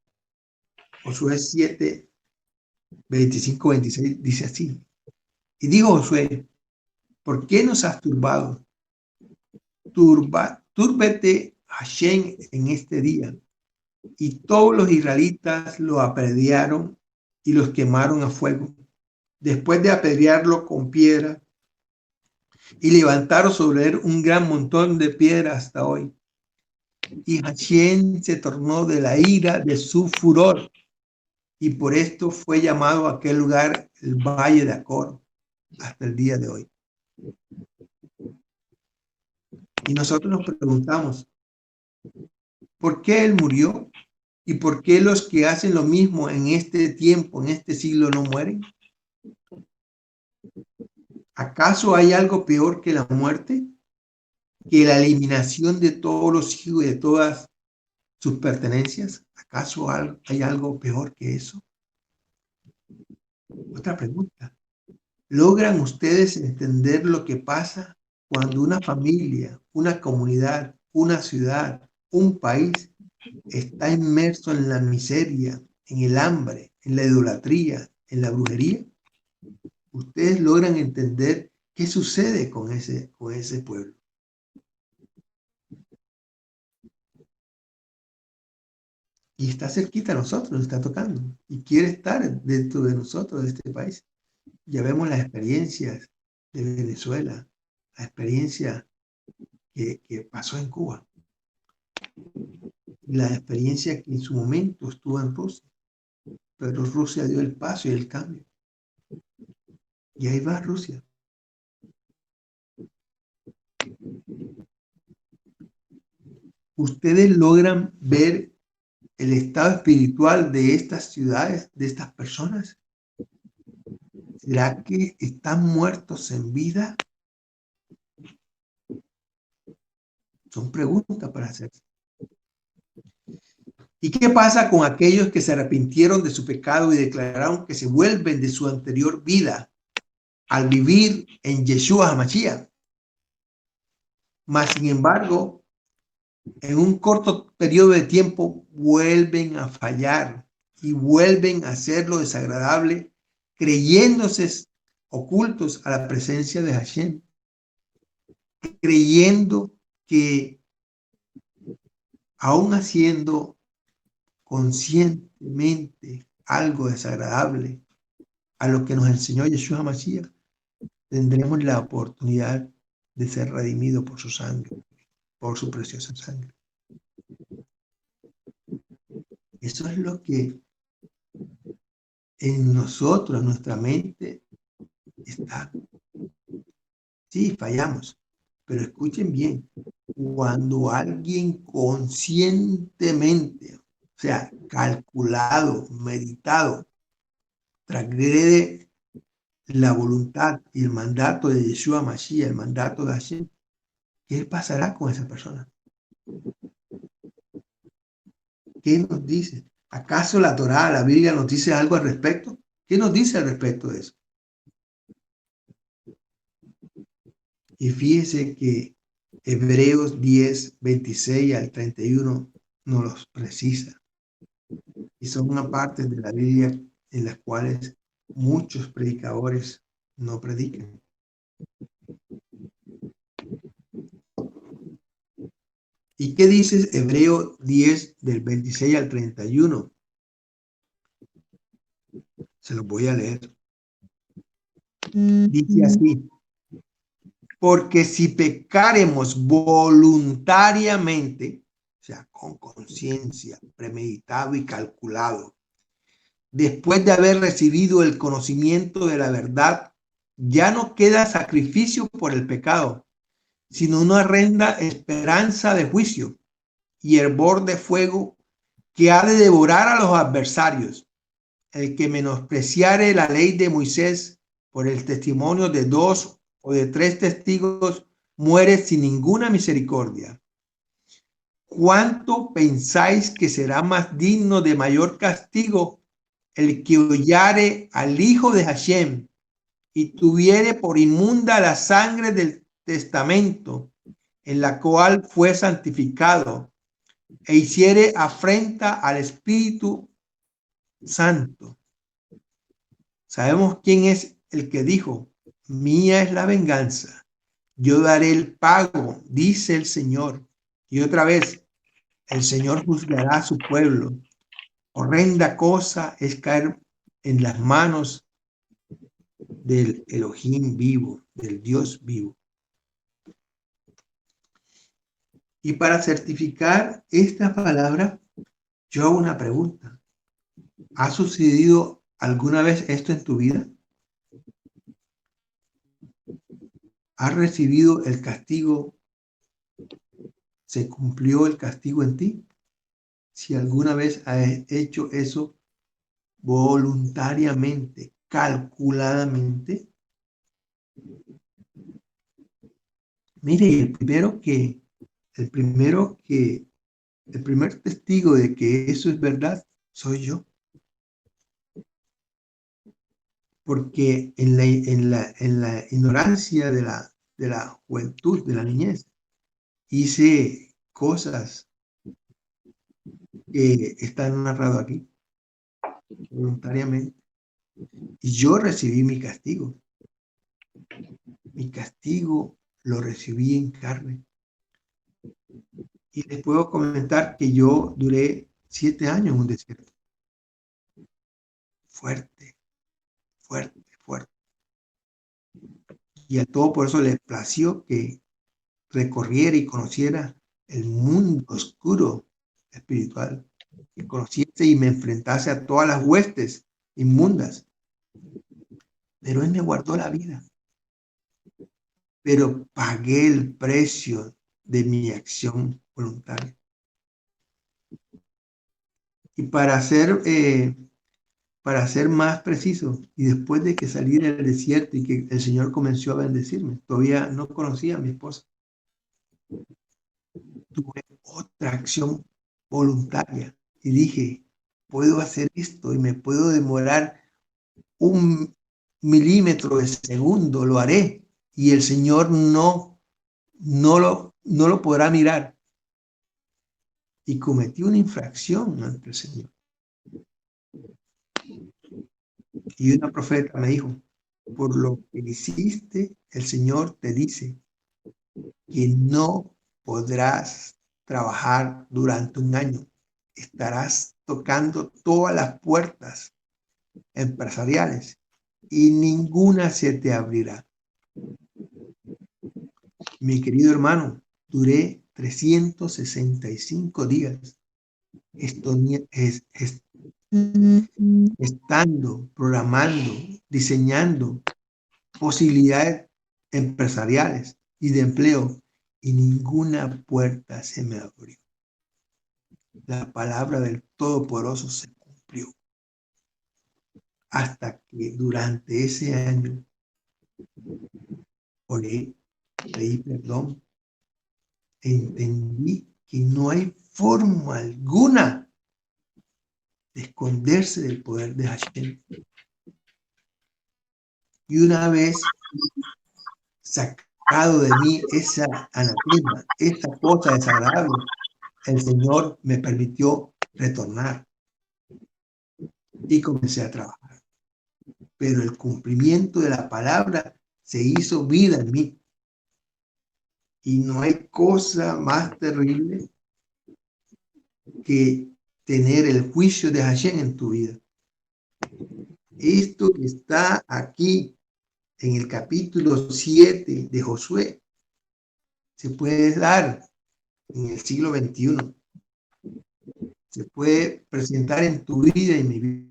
Josué 7, 25, 26 dice así. Y dijo Josué, ¿por qué nos has turbado? Túrbete Hashem en este día. Y todos los israelitas lo apedrearon y los quemaron a fuego. Después de apedrearlo con piedra y levantaron sobre él un gran montón de piedra hasta hoy. Y Hashem se tornó de la ira de su furor. Y por esto fue llamado aquel lugar el Valle de Acor hasta el día de hoy. Y nosotros nos preguntamos, ¿por qué él murió? ¿Y por qué los que hacen lo mismo en este tiempo, en este siglo, no mueren? ¿Acaso hay algo peor que la muerte? ¿Que la eliminación de todos los hijos y de todas sus pertenencias? ¿Acaso hay algo peor que eso? Otra pregunta. ¿Logran ustedes entender lo que pasa cuando una familia, una comunidad, una ciudad, un país está inmerso en la miseria, en el hambre, en la idolatría, en la brujería? ¿Ustedes logran entender qué sucede con ese pueblo? Y está cerquita a nosotros, nos está tocando y quiere estar dentro de nosotros, de este país. Ya vemos las experiencias de Venezuela, la experiencia que pasó en Cuba, la experiencia que en su momento estuvo en Rusia, pero Rusia dio el paso y el cambio. Y ahí va Rusia. ¿Ustedes logran ver el estado espiritual de estas ciudades, de estas personas? ¿Será que están muertos en vida? Son preguntas para hacerse. ¿Y qué pasa con aquellos que se arrepintieron de su pecado y declararon que se vuelven de su anterior vida al vivir en Yeshua HaMashiach? Mas, sin embargo, en un corto periodo de tiempo vuelven a fallar y vuelven a hacer lo desagradable, creyéndose ocultos a la presencia de Hashem, creyendo que aún haciendo conscientemente algo desagradable a lo que nos enseñó Yeshua Mashiach, tendremos la oportunidad de ser redimidos por su sangre, por su preciosa sangre. Eso es lo que en nosotros, en nuestra mente, está. Sí, fallamos, pero escuchen bien, cuando alguien conscientemente, o sea, calculado, meditado, transgrede la voluntad y el mandato de Yeshua Mashiach, el mandato de Hashem, ¿Qué pasará con esa persona? ¿Qué nos dice? ¿Acaso la Torá, la Biblia nos dice algo al respecto? ¿Qué nos dice al respecto de eso? Y fíjese que Hebreos 10, 26 al 31 nos los precisa. Y son una parte de la Biblia en las cuales muchos predicadores no predican. ¿Y qué dice Hebreo 10 del 26 al 31? Se los voy a leer. Dice así: porque si pecaremos voluntariamente, o sea, con conciencia, premeditado y calculado, después de haber recibido el conocimiento de la verdad, ya no queda sacrificio por el pecado, sino una horrenda esperanza de juicio y hervor de fuego que ha de devorar a los adversarios. El que menospreciare la ley de Moisés por el testimonio de 2 o de 3 testigos muere sin ninguna misericordia. ¿Cuánto pensáis que será más digno de mayor castigo el que hollare al hijo de Hashem y tuviere por inmunda la sangre del testamento en la cual fue santificado e hiciere afrenta al Espíritu Santo? Sabemos quién es el que dijo: mía es la venganza, yo daré el pago, dice el Señor. Y otra vez, el Señor juzgará a su pueblo. Horrenda cosa es caer en las manos del Elohim vivo, del Dios vivo. Y para certificar esta palabra, yo hago una pregunta. ¿Ha sucedido alguna vez esto en tu vida? ¿Has recibido el castigo? ¿Se cumplió el castigo en ti? Si alguna vez has hecho eso voluntariamente, calculadamente. Mire, el primer testigo de que eso es verdad soy yo. Porque en la ignorancia de la juventud, de la niñez, hice cosas que están narradas aquí voluntariamente. Y yo recibí mi castigo. Mi castigo lo recibí en carne. Y les puedo comentar que yo duré 7 años en un desierto. Fuerte, fuerte, fuerte. Y a todo por eso les plació que recorriera y conociera el mundo oscuro espiritual, que conociese y me enfrentase a todas las huestes inmundas. Pero Él me guardó la vida. Pero pagué el precio de mi acción voluntaria. Y para ser más preciso, y después de que salí del desierto y que el Señor comenzó a bendecirme, todavía no conocía a mi esposa, tuve otra acción voluntaria y dije: puedo hacer esto y me puedo demorar 1 milímetro de segundo, lo haré, y el Señor no lo podrá mirar. Y cometí una infracción ante el Señor. Y una profeta me dijo: por lo que hiciste, el Señor te dice que no podrás trabajar durante 1 año. Estarás tocando todas las puertas empresariales y ninguna se te abrirá. Mi querido hermano, duré 365 días estando, programando, diseñando posibilidades empresariales y de empleo, y ninguna puerta se me abrió. La palabra del Todopoderoso se cumplió. Hasta que durante ese año oré, pedí perdón entendí que no hay forma alguna de esconderse del poder de Hashem. Y una vez sacado de mí esa anatema, esa cosa desagradable, el Señor me permitió retornar y comencé a trabajar. Pero el cumplimiento de la palabra se hizo vida en mí. Y no hay cosa más terrible que tener el juicio de Hashem en tu vida. Esto que está aquí en el capítulo 7 de Josué se puede dar en el siglo XXI. Se puede presentar en tu vida y en mi vida.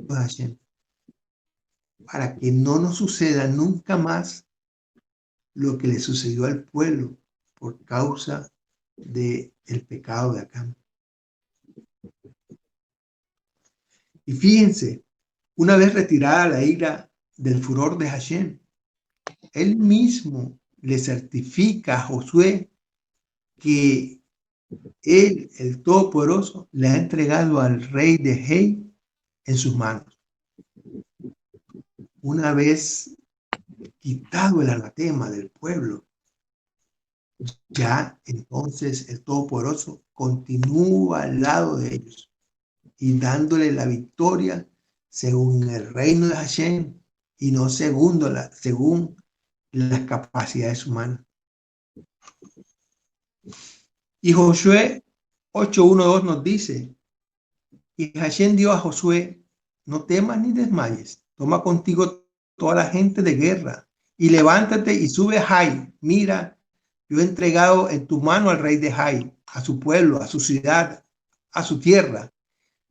Hashem, para que no nos suceda nunca más lo que le sucedió al pueblo por causa del pecado de Acán. Y fíjense, una vez retirada la ira del furor de Hashem, él mismo le certifica a Josué que él, el Todopoderoso, le ha entregado al rey de Hei en sus manos. Una vez quitado el anatema del pueblo, ya entonces el Todopoderoso continúa al lado de ellos y dándole la victoria según el reino de Hashem y no según las capacidades humanas. Y Josué 8:1-2 nos dice, y Hashem dio a Josué, no temas ni desmayes, toma contigo toda la gente de guerra y levántate y sube a Jai. Mira, yo he entregado en tu mano al rey de Jai, a su pueblo, a su ciudad, a su tierra,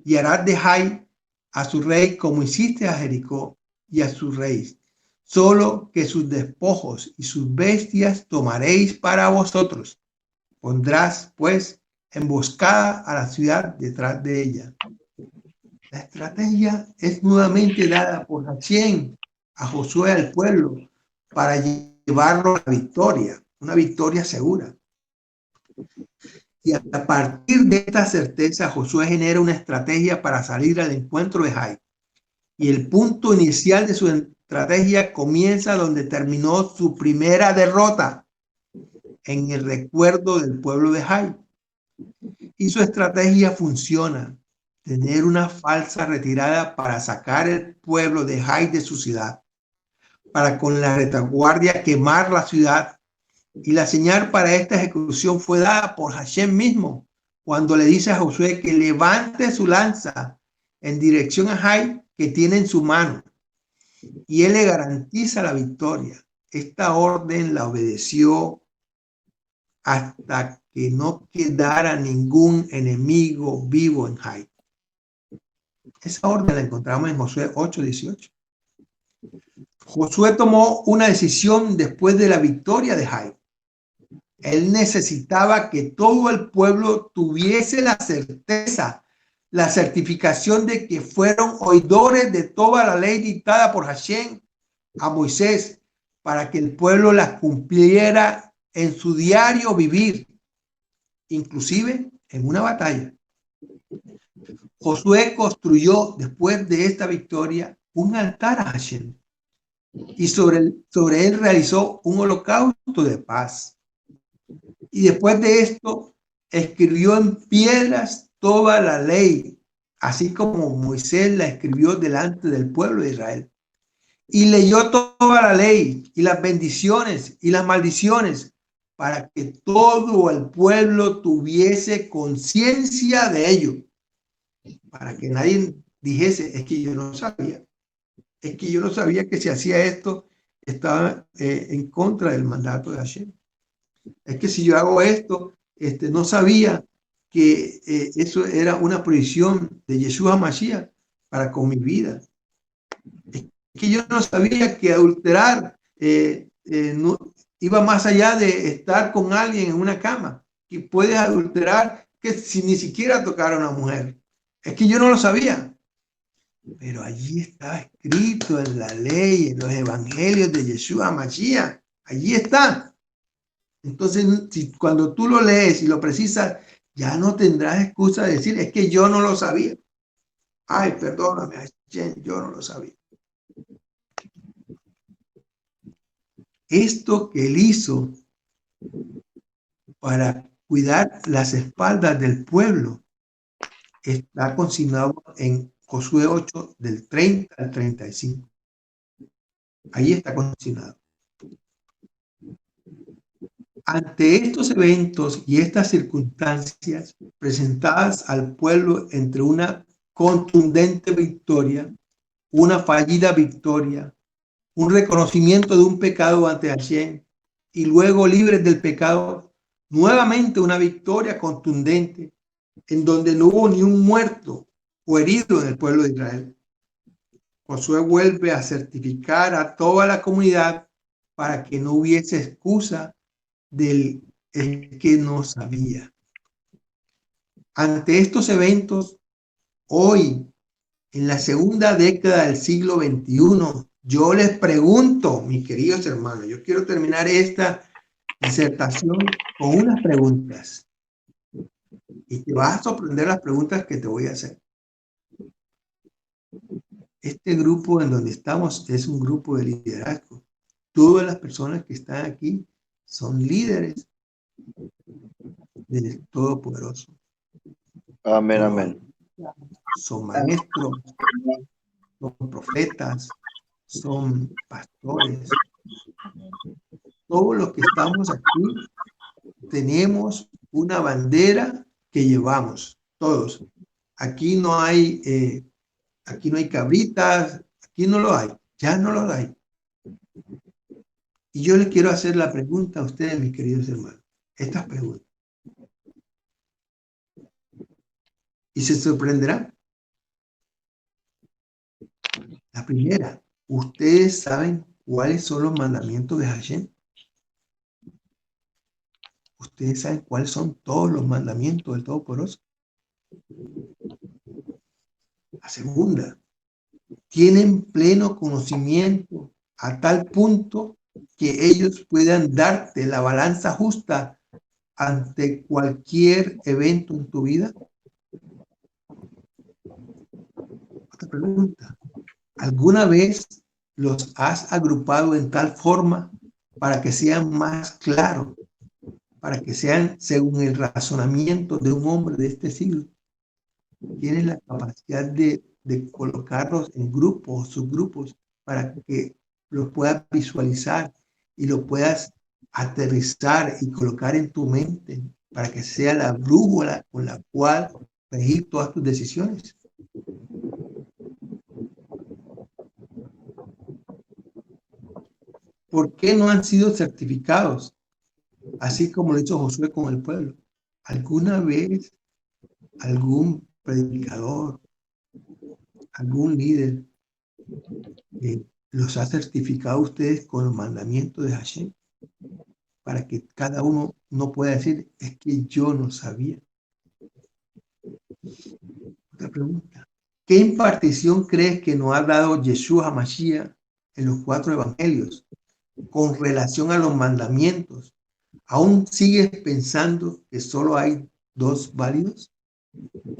y harás de Jai a su rey como hiciste a Jericó y a su rey. Solo que sus despojos y sus bestias tomaréis para vosotros. Pondrás, pues, emboscada a la ciudad detrás de ella. La estrategia es nuevamente dada por Hashem a Josué, al pueblo, para llevarlo a la victoria, una victoria segura. Y a partir de esta certeza, Josué genera una estrategia para salir al encuentro de Jai. Y el punto inicial de su estrategia comienza donde terminó su primera derrota, en el recuerdo del pueblo de Jai. Y su estrategia funciona, tener una falsa retirada para sacar el pueblo de Jai de su ciudad, para con la retaguardia quemar la ciudad. Y la señal para esta ejecución fue dada por Hashem mismo, cuando le dice a Josué que levante su lanza en dirección a Jai que tiene en su mano. Y él le garantiza la victoria. Esta orden la obedeció hasta que no quedara ningún enemigo vivo en Jai. Esa orden la encontramos en Josué 8:18. Josué tomó una decisión después de la victoria de Jai. Él necesitaba que todo el pueblo tuviese la certeza, la certificación de que fueron oidores de toda la ley dictada por Hashem a Moisés, para que el pueblo las cumpliera en su diario vivir, inclusive en una batalla. Josué construyó después de esta victoria un altar a Hashem y sobre él realizó un holocausto de paz. Y después de esto escribió en piedras toda la ley, así como Moisés la escribió delante del pueblo de Israel. Y leyó toda la ley y las bendiciones y las maldiciones para que todo el pueblo tuviese conciencia de ello. Para que nadie dijese, es que yo no sabía. Es que yo no sabía que si hacía esto estaba en contra del mandato de Hashem. Es que si yo hago esto, no sabía que eso era una prohibición de Yeshua Mashiach para con mi vida. Es que yo no sabía que adulterar no, iba más allá de estar con alguien en una cama, que puedes adulterar que si ni siquiera tocar a una mujer. Es que yo no lo sabía. Pero allí estaba escrito en la ley, en los evangelios de Yeshua Mashiach. Allí está. Entonces, cuando tú lo lees y lo precisas, ya no tendrás excusa de decir, es que yo no lo sabía. Ay, perdóname, Hashem, yo no lo sabía. Esto que él hizo para cuidar las espaldas del pueblo está consignado en Josué 8, del 30 al 35. Ahí está consignado. Ante estos eventos y estas circunstancias presentadas al pueblo entre una contundente victoria, una fallida victoria, un reconocimiento de un pecado ante Hashem y luego libres del pecado, nuevamente una victoria contundente en donde no hubo ni un muerto o herido en el pueblo de Israel. Josué vuelve a certificar a toda la comunidad para que no hubiese excusa del que no sabía. Ante estos eventos, hoy, en la segunda década del siglo XXI, yo les pregunto, mis queridos hermanos, yo quiero terminar esta disertación con unas preguntas. Y te vas a sorprender las preguntas que te voy a hacer. Este grupo en donde estamos es un grupo de liderazgo. Todas las personas que están aquí son líderes del Todopoderoso. Amén, amén. Son maestros, son profetas, son pastores. Todos los que estamos aquí tenemos una bandera que llevamos, todos. Aquí no hay cabritas, aquí no lo hay, ya no lo hay. Y yo les quiero hacer la pregunta a ustedes, mis queridos hermanos, estas preguntas. Y se sorprenderán. La primera, ¿ustedes saben cuáles son los mandamientos de Hashem? ¿Ustedes saben cuáles son todos los mandamientos del Todopoderoso? La segunda, ¿tienen pleno conocimiento a tal punto que ellos puedan darte la balanza justa ante cualquier evento en tu vida? Otra pregunta, ¿alguna vez los has agrupado en tal forma para que sean más claros, para que sean según el razonamiento de un hombre de este siglo? Tienes la capacidad de colocarlos en grupos, subgrupos, para que los puedas visualizar y lo puedas aterrizar y colocar en tu mente para que sea la brújula con la cual regir todas tus decisiones. ¿Por qué no han sido certificados? Así como lo hizo Josué con el pueblo. ¿Alguna vez algún predicador, algún líder los ha certificado a ustedes con los mandamientos de Hashem? Para que cada uno no pueda decir, es que yo no sabía. Otra pregunta. ¿Qué impartición crees que nos ha dado Yeshua Mashiach en los 4 evangelios con relación a los mandamientos? ¿Aún sigues pensando que solo hay 2 válidos?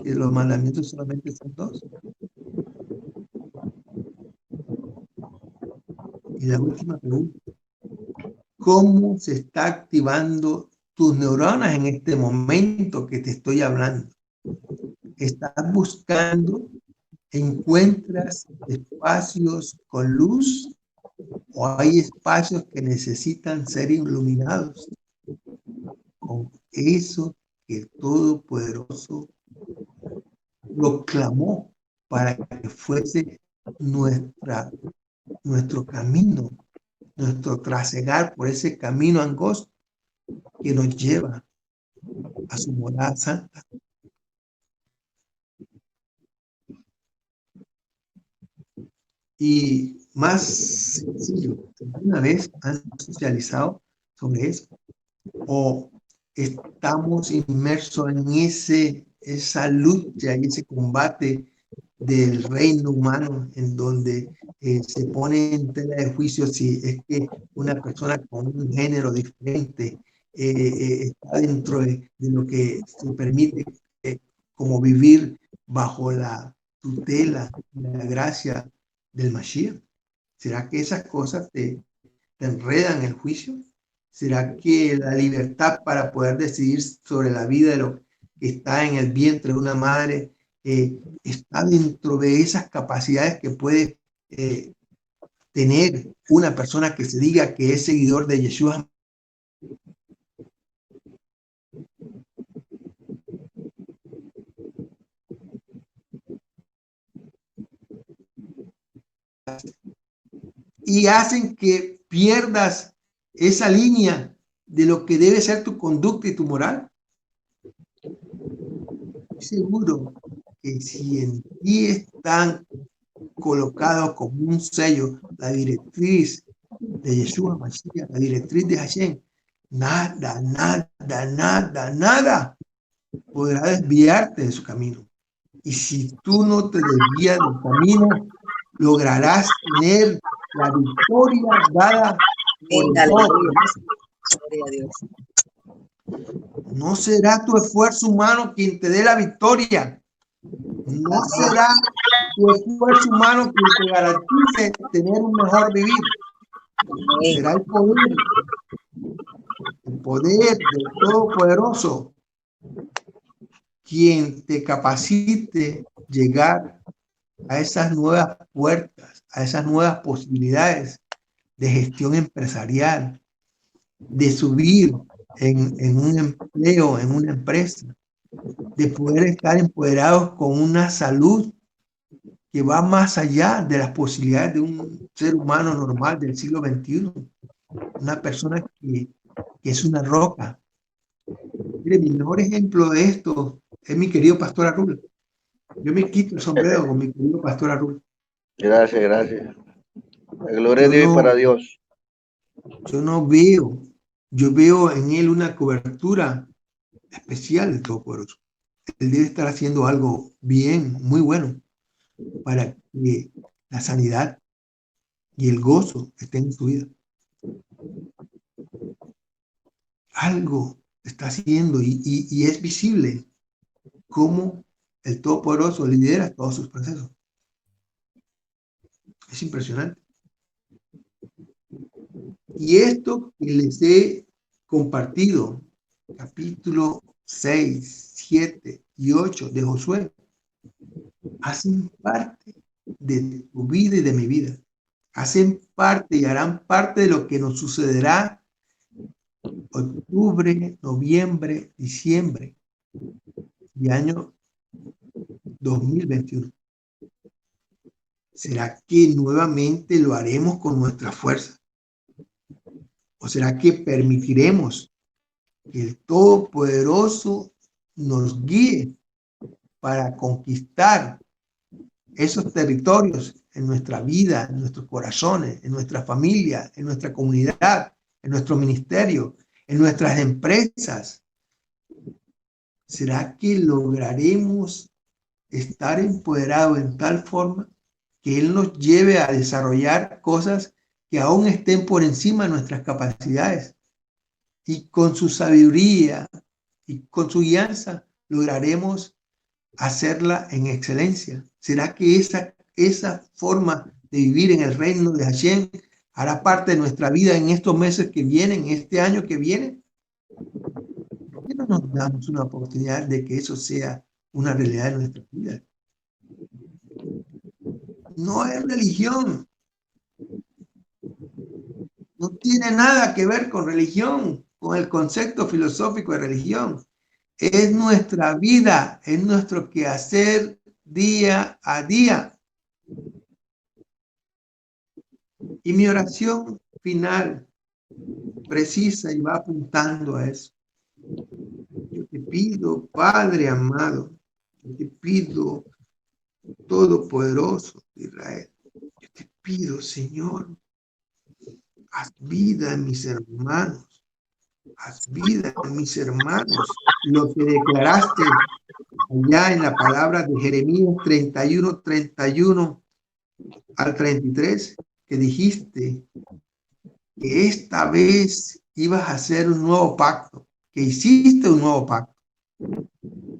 ¿Que los mandamientos solamente son 2? Y la última pregunta. ¿Cómo se está activando tus neuronas en este momento que te estoy hablando? ¿Estás buscando, encuentras espacios con luz o hay espacios que necesitan ser iluminados con eso que el Todopoderoso proclamó para que fuese nuestro camino, nuestro trasegar por ese camino angosto que nos lleva a su morada santa? Y más sencillo, ¿alguna vez han socializado sobre eso? ¿O estamos inmersos en esa lucha y ese combate del reino humano, en donde se pone en tela de juicio si es que una persona con un género diferente está dentro de lo que se permite como vivir bajo la tutela, la gracia del Mashiach. ¿Será que esas cosas te enredan el juicio? ¿Será que la libertad para poder decidir sobre la vida de lo que está en el vientre de una madre está dentro de esas capacidades que puede tener una persona que se diga que es seguidor de Yeshua? Y hacen que pierdas esa línea de lo que debe ser tu conducta y tu moral. Estoy seguro que si en ti están colocados como un sello la directriz de Yeshua Mashiach, la directriz de Hashem, nada, nada, nada, nada podrá desviarte de su camino. Y si tú no te desvías del camino, lograrás tener la victoria dada por Amén. el Aleluya. Todopoderoso. Gloria a Dios. No será tu esfuerzo humano quien te dé la victoria. No será tu esfuerzo humano quien te garantice tener un mejor vivir. Amén. Será el poder del Todopoderoso quien te capacite llegar a esas nuevas puertas, a esas nuevas posibilidades de gestión empresarial, de subir en un empleo, en una empresa, de poder estar empoderados con una salud que va más allá de las posibilidades de un ser humano normal del siglo XXI, una persona que es una roca. Mire, mi mejor ejemplo de esto es mi querido pastor Arul. Yo me quito el sombrero con mi querido pastor Arul. Gracias, gracias. La gloria Yo de Dios no, para Dios. yo veo en él una cobertura especial del Todopoderoso. Él debe estar haciendo algo bien, muy bueno, para que la sanidad y el gozo estén en su vida. Algo está haciendo y es visible cómo el Todopoderoso lidera todos sus procesos. Es impresionante. Y esto que les he compartido, capítulo 6, 7 y 8 de Josué, hacen parte de tu vida y de mi vida. Hacen parte y harán parte de lo que nos sucederá octubre, noviembre, diciembre y año 2021. ¿Será que nuevamente lo haremos con nuestra fuerza? ¿O será que permitiremos que el Todopoderoso nos guíe para conquistar esos territorios en nuestra vida, en nuestros corazones, en nuestra familia, en nuestra comunidad, en nuestro ministerio, en nuestras empresas? ¿Será que lograremos estar empoderados en tal forma que Él nos lleve a desarrollar cosas que aún estén por encima de nuestras capacidades? Y con su sabiduría y con su guianza lograremos hacerla en excelencia. ¿Será que esa forma de vivir en el reino de Hashem hará parte de nuestra vida en estos meses que vienen, este año que viene? ¿Por qué no nos damos una oportunidad de que eso sea una realidad en nuestra vida? No es religión. No tiene nada que ver con religión, con el concepto filosófico de religión. Es nuestra vida, es nuestro quehacer día a día. Y mi oración final, precisa y va apuntando a eso. Yo te pido, Padre amado, yo te pido, Todopoderoso de Israel, yo te pido, Señor, haz vida en mis hermanos, haz vida en mis hermanos, lo que declaraste allá en la palabra de Jeremías 31 al 33, que dijiste que esta vez ibas a hacer un nuevo pacto, que hiciste un nuevo pacto.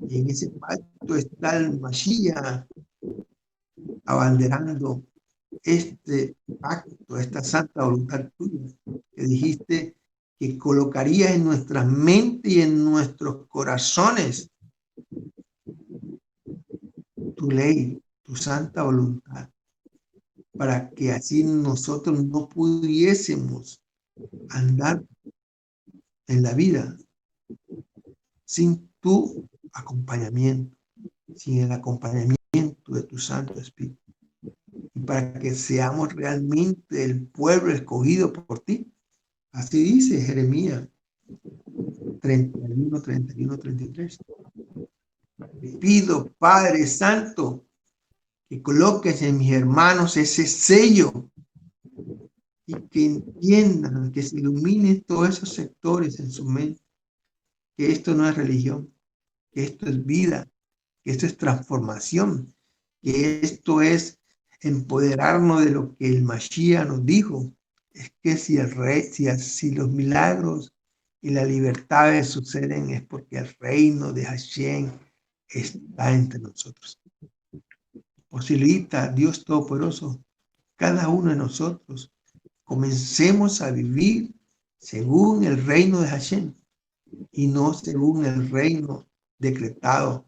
Y en ese pacto está el Mashiach abanderando este pacto, esta santa voluntad tuya, que dijiste que colocarías en nuestras mentes y en nuestros corazones tu ley, tu santa voluntad, para que así nosotros no pudiésemos andar en la vida sin tu acompañamiento, sin el acompañamiento de tu Santo Espíritu, y para que seamos realmente el pueblo escogido por ti. Así dice Jeremías 31, 33. Te pido, Padre Santo, que coloques en mis hermanos ese sello y que entiendan, que se iluminen todos esos sectores en su mente, que esto no es religión, que esto es vida, que esto es transformación, que esto es empoderarnos de lo que el Mashiach nos dijo. Es que si el rey, si los milagros y las libertades suceden es porque el reino de Hashem está entre nosotros. Posibilita, Dios Todopoderoso, cada uno de nosotros comencemos a vivir según el reino de Hashem y no según el reino decretado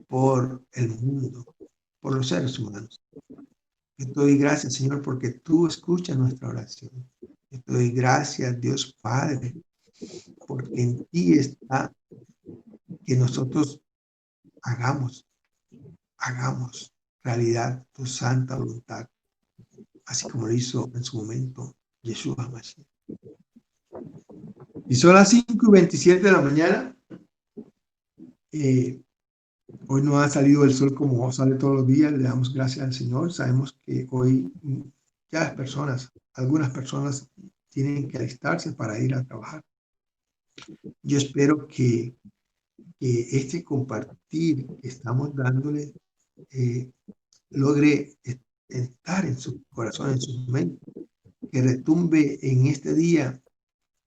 por el mundo, por los seres humanos. Yo te doy gracias, Señor, porque tú escuchas nuestra oración. Yo te doy gracias, Dios Padre, porque en ti está que nosotros hagamos realidad tu santa voluntad, así como lo hizo en su momento Yeshua HaMashiach. Y son las 5:27 de la mañana. Hoy no ha salido el sol como sale todos los días. Le damos gracias al Señor. Sabemos que hoy ya algunas personas tienen que alistarse para ir a trabajar. Yo espero que este compartir que estamos dándole logre estar en su corazón, en su mente, que retumbe en este día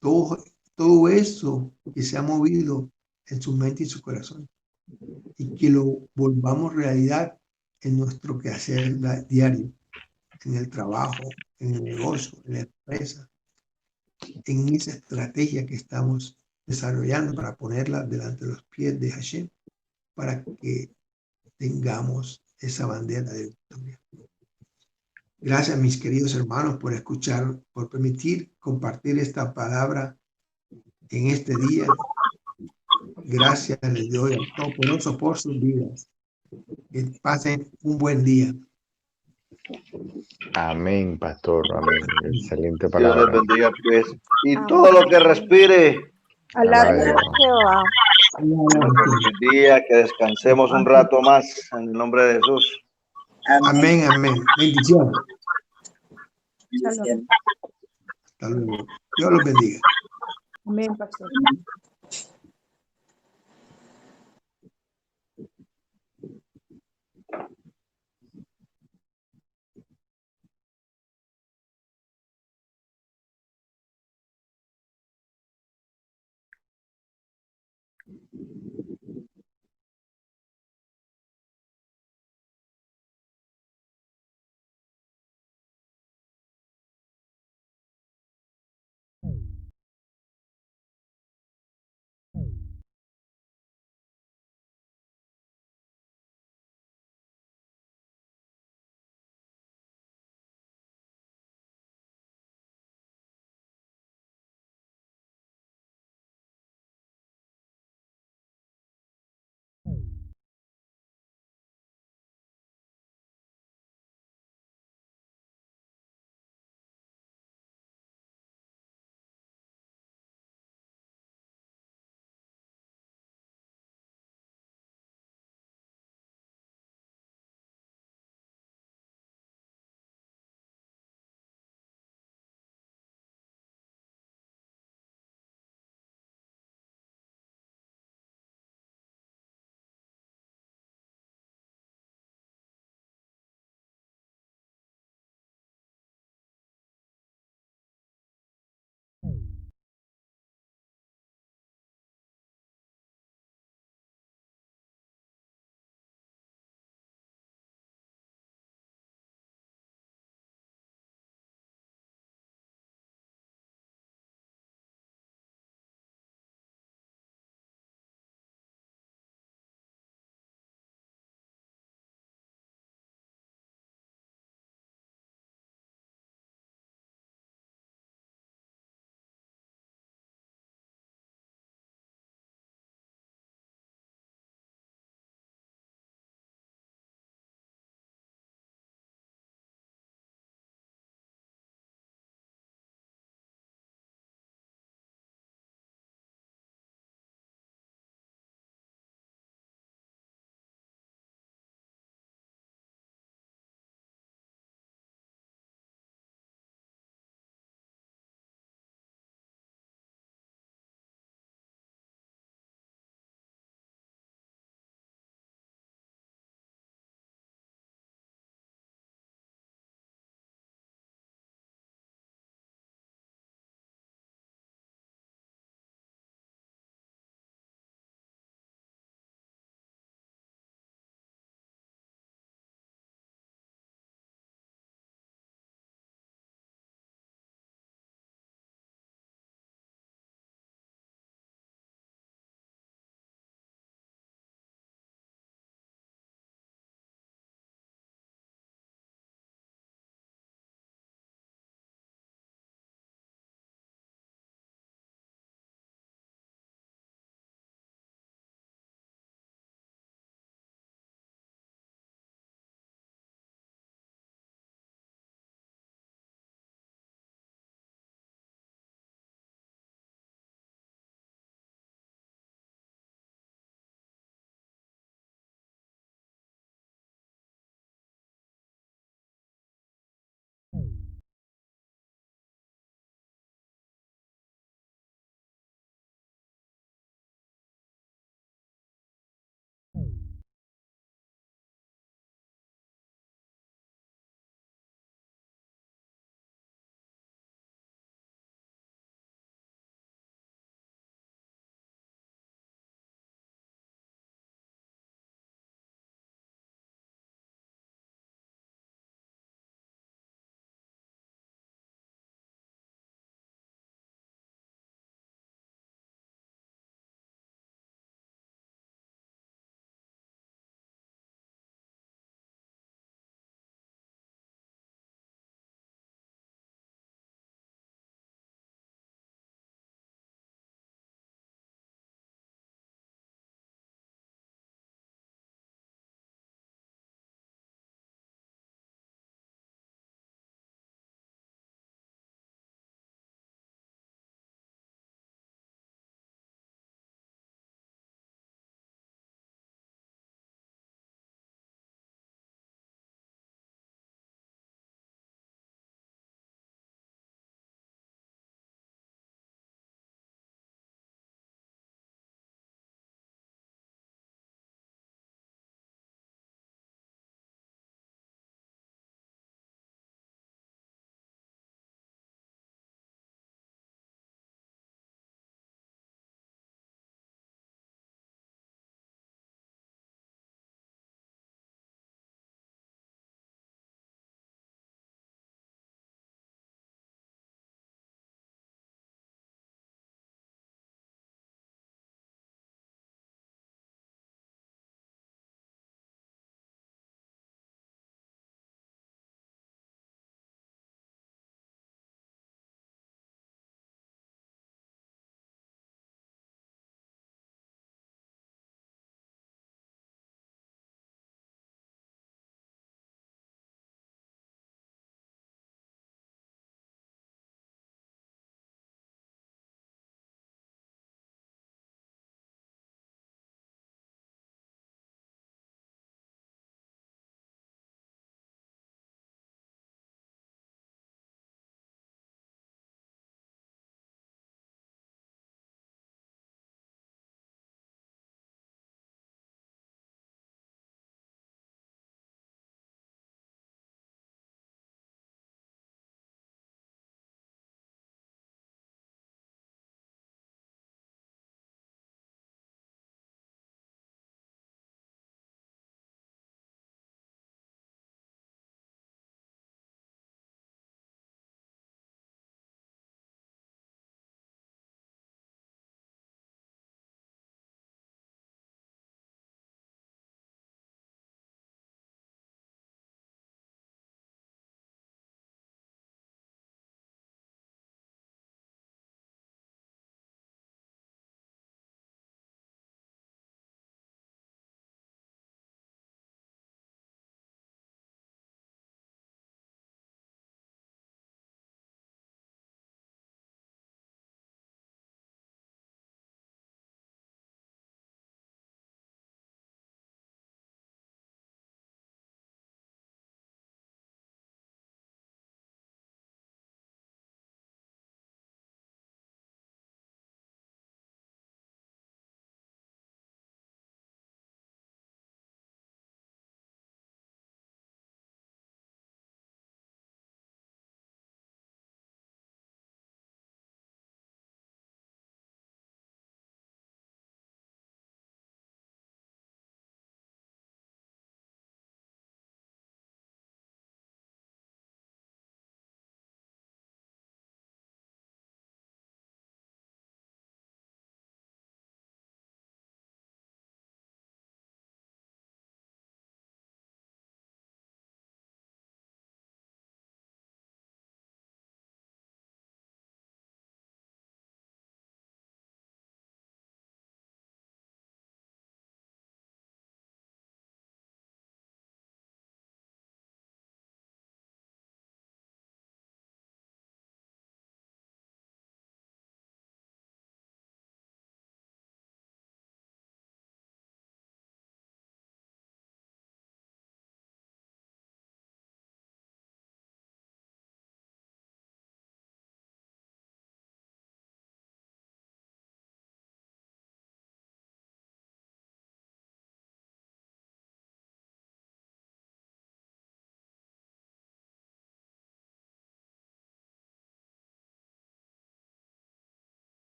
todo eso que se ha movido en su mente y su corazón, y que lo volvamos realidad en nuestro quehacer diario, en el trabajo, en el negocio, en la empresa, en esa estrategia que estamos desarrollando para ponerla delante de los pies de Hashem, para que tengamos esa bandera de victoria. Gracias, mis queridos hermanos, por escuchar, por permitir compartir esta palabra en este día. Gracias les doy al Todopoderoso por sus vidas. Que pasen un buen día. Amén, pastor. Amén. Excelente Dios les palabra. bendiga, pues. Y todo lo que respire. Alaba a Dios. Feliz día, que descansemos un rato más en el nombre de Jesús. Amén, amén. Bendiciones. Bendiciones. Hasta luego. Dios los bendiga. Amén, pastor.